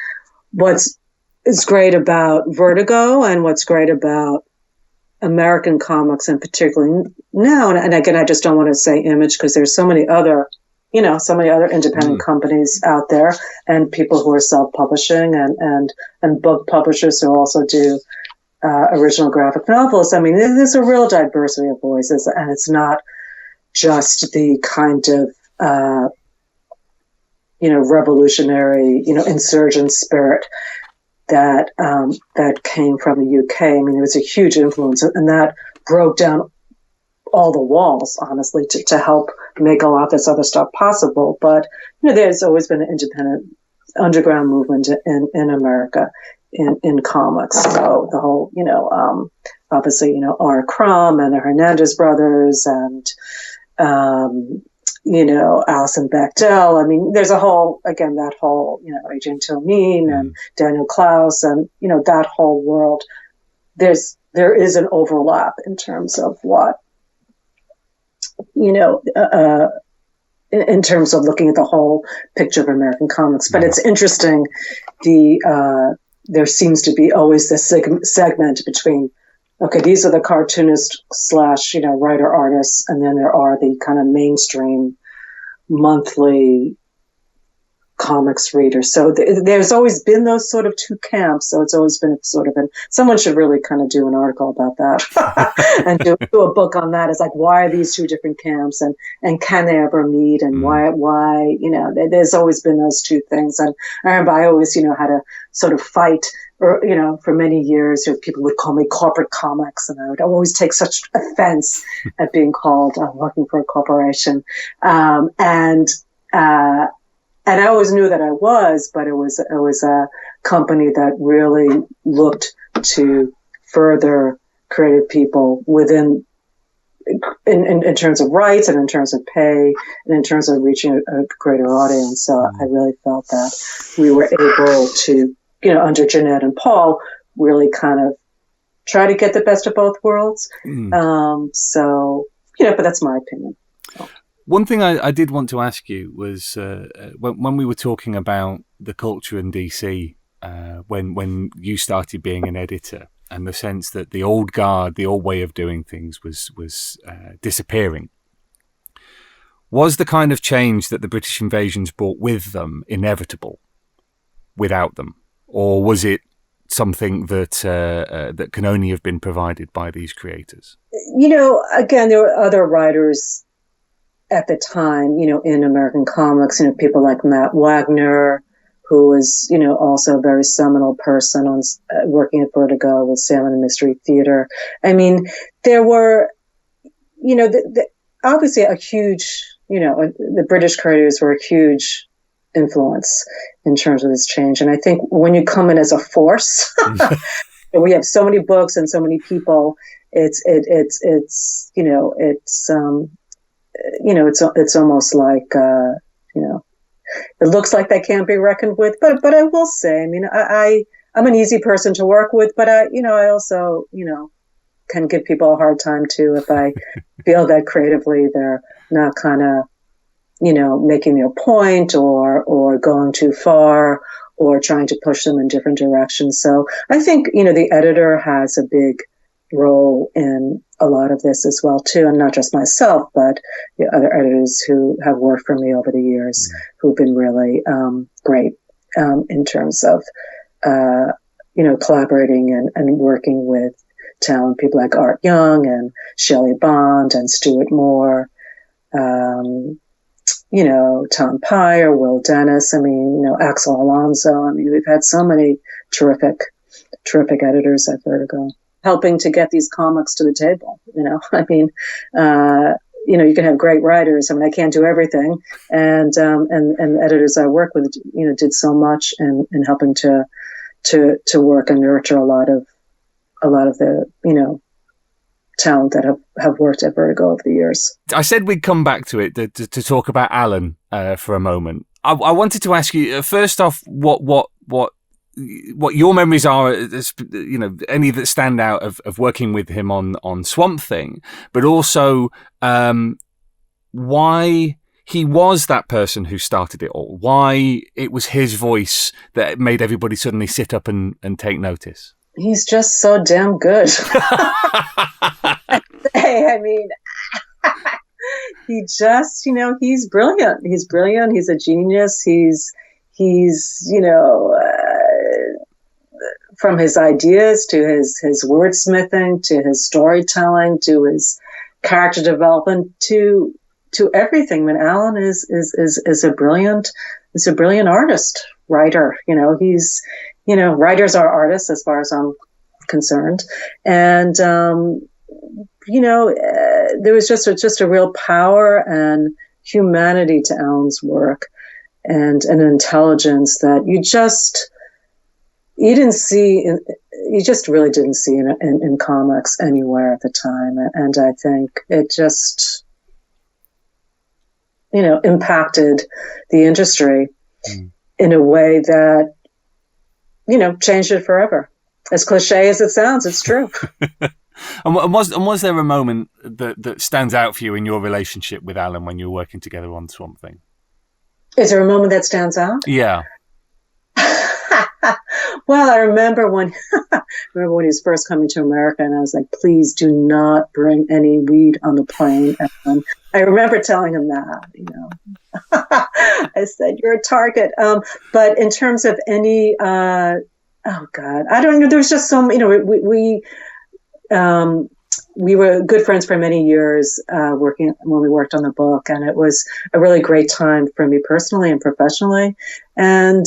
is great about Vertigo and what's great about American comics, and particularly now, and again, I just don't want to say Image because there's so many other independent companies out there, and people who are self-publishing and book publishers who also do original graphic novels. I mean, there's a real diversity of voices, and it's not just the kind of revolutionary, insurgent spirit that came from the UK. I mean, it was a huge influence, and that broke down all the walls, honestly, to help make a lot of this other stuff possible. But there's always been an independent underground movement in America in comics. So the whole, obviously, R. Crumb and the Hernandez brothers and Alison Bechdel. I mean, there's that whole Adrian Tomine and Daniel Klaus and that whole world. There is an overlap in terms of what. In terms of looking at the whole picture of American comics. But it's interesting, there seems to be always this segment between, okay, these are the cartoonist / writer artists, and then there are the kind of mainstream monthly comics readers. So there's always been those sort of two camps. So it's always been someone should really kind of do an article about that and do a book on that. It's like, why are these two different camps, and can they ever meet, and why, there's always been those two things. And I remember I always, had to sort of fight, or, for many years, people would call me corporate comics, and I would always take such offense at being called working for a corporation. And I always knew that I was, but it was a company that really looked to further creative people within, in terms of rights and in terms of pay and in terms of reaching a greater audience. So I really felt that we were able to, under Jeanette and Paul, really kind of try to get the best of both worlds. But that's my opinion. One thing I did want to ask you was when we were talking about the culture in DC, when you started being an editor, and the sense that the old guard, the old way of doing things was disappearing. Was the kind of change that the British invasions brought with them inevitable without them? Or was it something that that can only have been provided by these creators? Again, there were other writers at the time, in American comics, people like Matt Wagner, who was, also a very seminal person on working at Vertigo with Salmon and Mystery Theater. I mean, there were, obviously a huge, the British creators were a huge influence in terms of this change. And I think when you come in as a force, we have so many books and so many people, it's almost like, it looks like they can't be reckoned with. But I will say, I mean, I I'm an easy person to work with, but I also, can give people a hard time too if I feel that creatively they're not kind of, making their point or going too far or trying to push them in different directions. So I think, the editor has a big role in a lot of this as well too, and not just myself, but the other editors who have worked for me over the years who've been really great in terms of collaborating and working with talent, people like Art Young and Shelley Bond and Stuart Moore, Tom Pyre, Will Dennis, Axel Alonso. We've had so many terrific editors at Vertigo helping to get these comics to the table. You can have great writers. I can't do everything. And the editors I work with, did so much in helping to work and nurture a lot of the, talent that have worked at Vertigo over the years. I said we'd come back to it to talk about Alan for a moment. I wanted to ask you first off what your memories are, any that stand out of working with him on Swamp Thing, but also why he was that person who started it all, why it was his voice that made everybody suddenly sit up and take notice. He's just so damn good. He just, he's brilliant. He's brilliant. He's a genius. He's from his ideas to his wordsmithing, to his storytelling, to his character development, to everything. Alan is a brilliant artist, writer. He's, writers are artists as far as I'm concerned. And, there was just a real power and humanity to Alan's work and an intelligence that you just really didn't see in comics anywhere at the time. And I think it just, impacted the industry in a way that, changed it forever. As cliche as it sounds, it's true. And was there a moment that stands out for you in your relationship with Alan when you were working together on Swamp Thing? Is there a moment that stands out? Yeah. Well, I remember when he was first coming to America, and I was like, please do not bring any weed on the plane. And I remember telling him that, I said, you're a target. But in terms of any, oh God, I don't know. There was just so, we were good friends for many years, working when we worked on the book, and it was a really great time for me personally and professionally. And,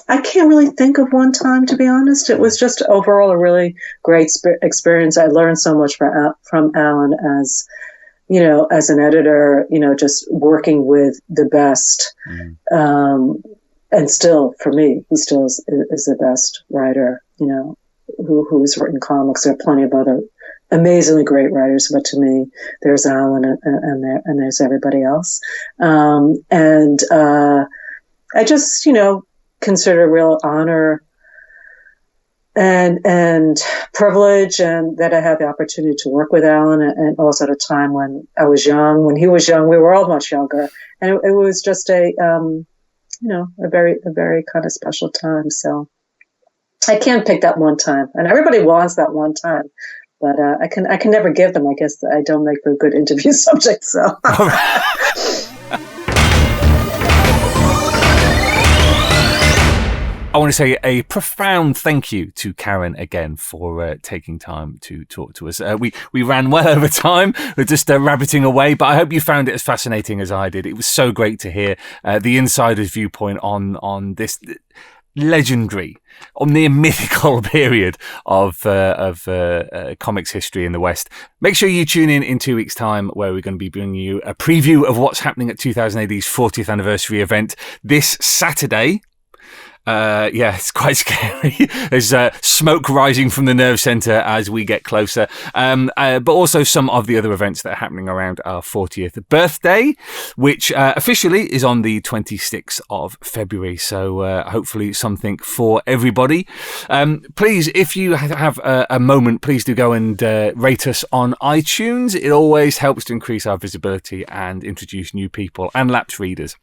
I can't really think of one time, to be honest. It was just overall a really great experience. I learned so much from Alan as an editor, just working with the best. And still, for me, he still is the best writer, who's written comics. There are plenty of other amazingly great writers, but to me, there's Alan and there's everybody else. I just, consider a real honor and privilege, and that I had the opportunity to work with Alan, and also at a time when I was young. When he was young, we were all much younger, and it was just a very kind of special time. So I can't pick that one time, and everybody wants that one time, but I can never give them. I guess I don't make for a good interview subject. So. I want to say a profound thank you to Karen again for taking time to talk to us. We ran well over time. We're just rabbiting away, but I hope you found it as fascinating as I did. It was so great to hear the insider's viewpoint on this legendary or near mythical period of comics history in the West. Make sure you tune in 2 weeks' time, where we're going to be bringing you a preview of what's happening at 2000 AD's 40th anniversary event this Saturday. Yeah, it's quite scary. There's smoke rising from the nerve centre as we get closer. But also some of the other events that are happening around our 40th birthday, which officially is on the 26th of February. So hopefully something for everybody. Please, if you have a moment, please do go and rate us on iTunes. It always helps to increase our visibility and introduce new people and lapsed readers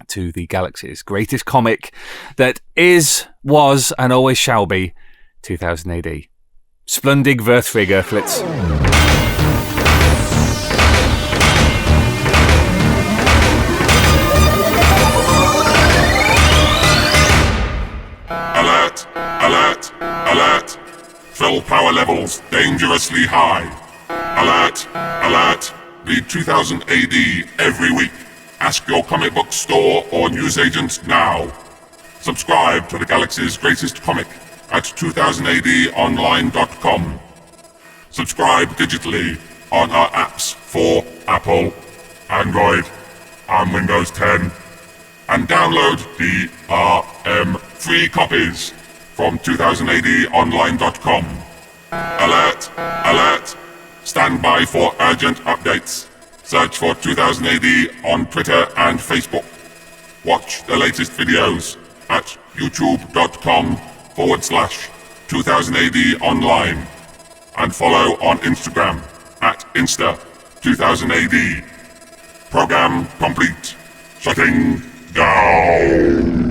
to the galaxy's greatest comic that is, was, and always shall be 2000 AD. Splundig Vertigo Flitz. Alert! Alert! Alert! Thrill power levels dangerously high. Alert! Alert! Read 2000 AD every week. Ask your comic book store or newsagent now. Subscribe to the galaxy's greatest comic at 2000adonline.com. Subscribe digitally on our apps for Apple, Android, and Windows 10. And download DRM free copies from 2000adonline.com. Alert! Alert! Stand by for urgent updates. Search for 2000 AD on Twitter and Facebook. Watch the latest videos at youtube.com/2000 AD online. And follow on Instagram at Insta2000 AD. Program complete. Shutting down.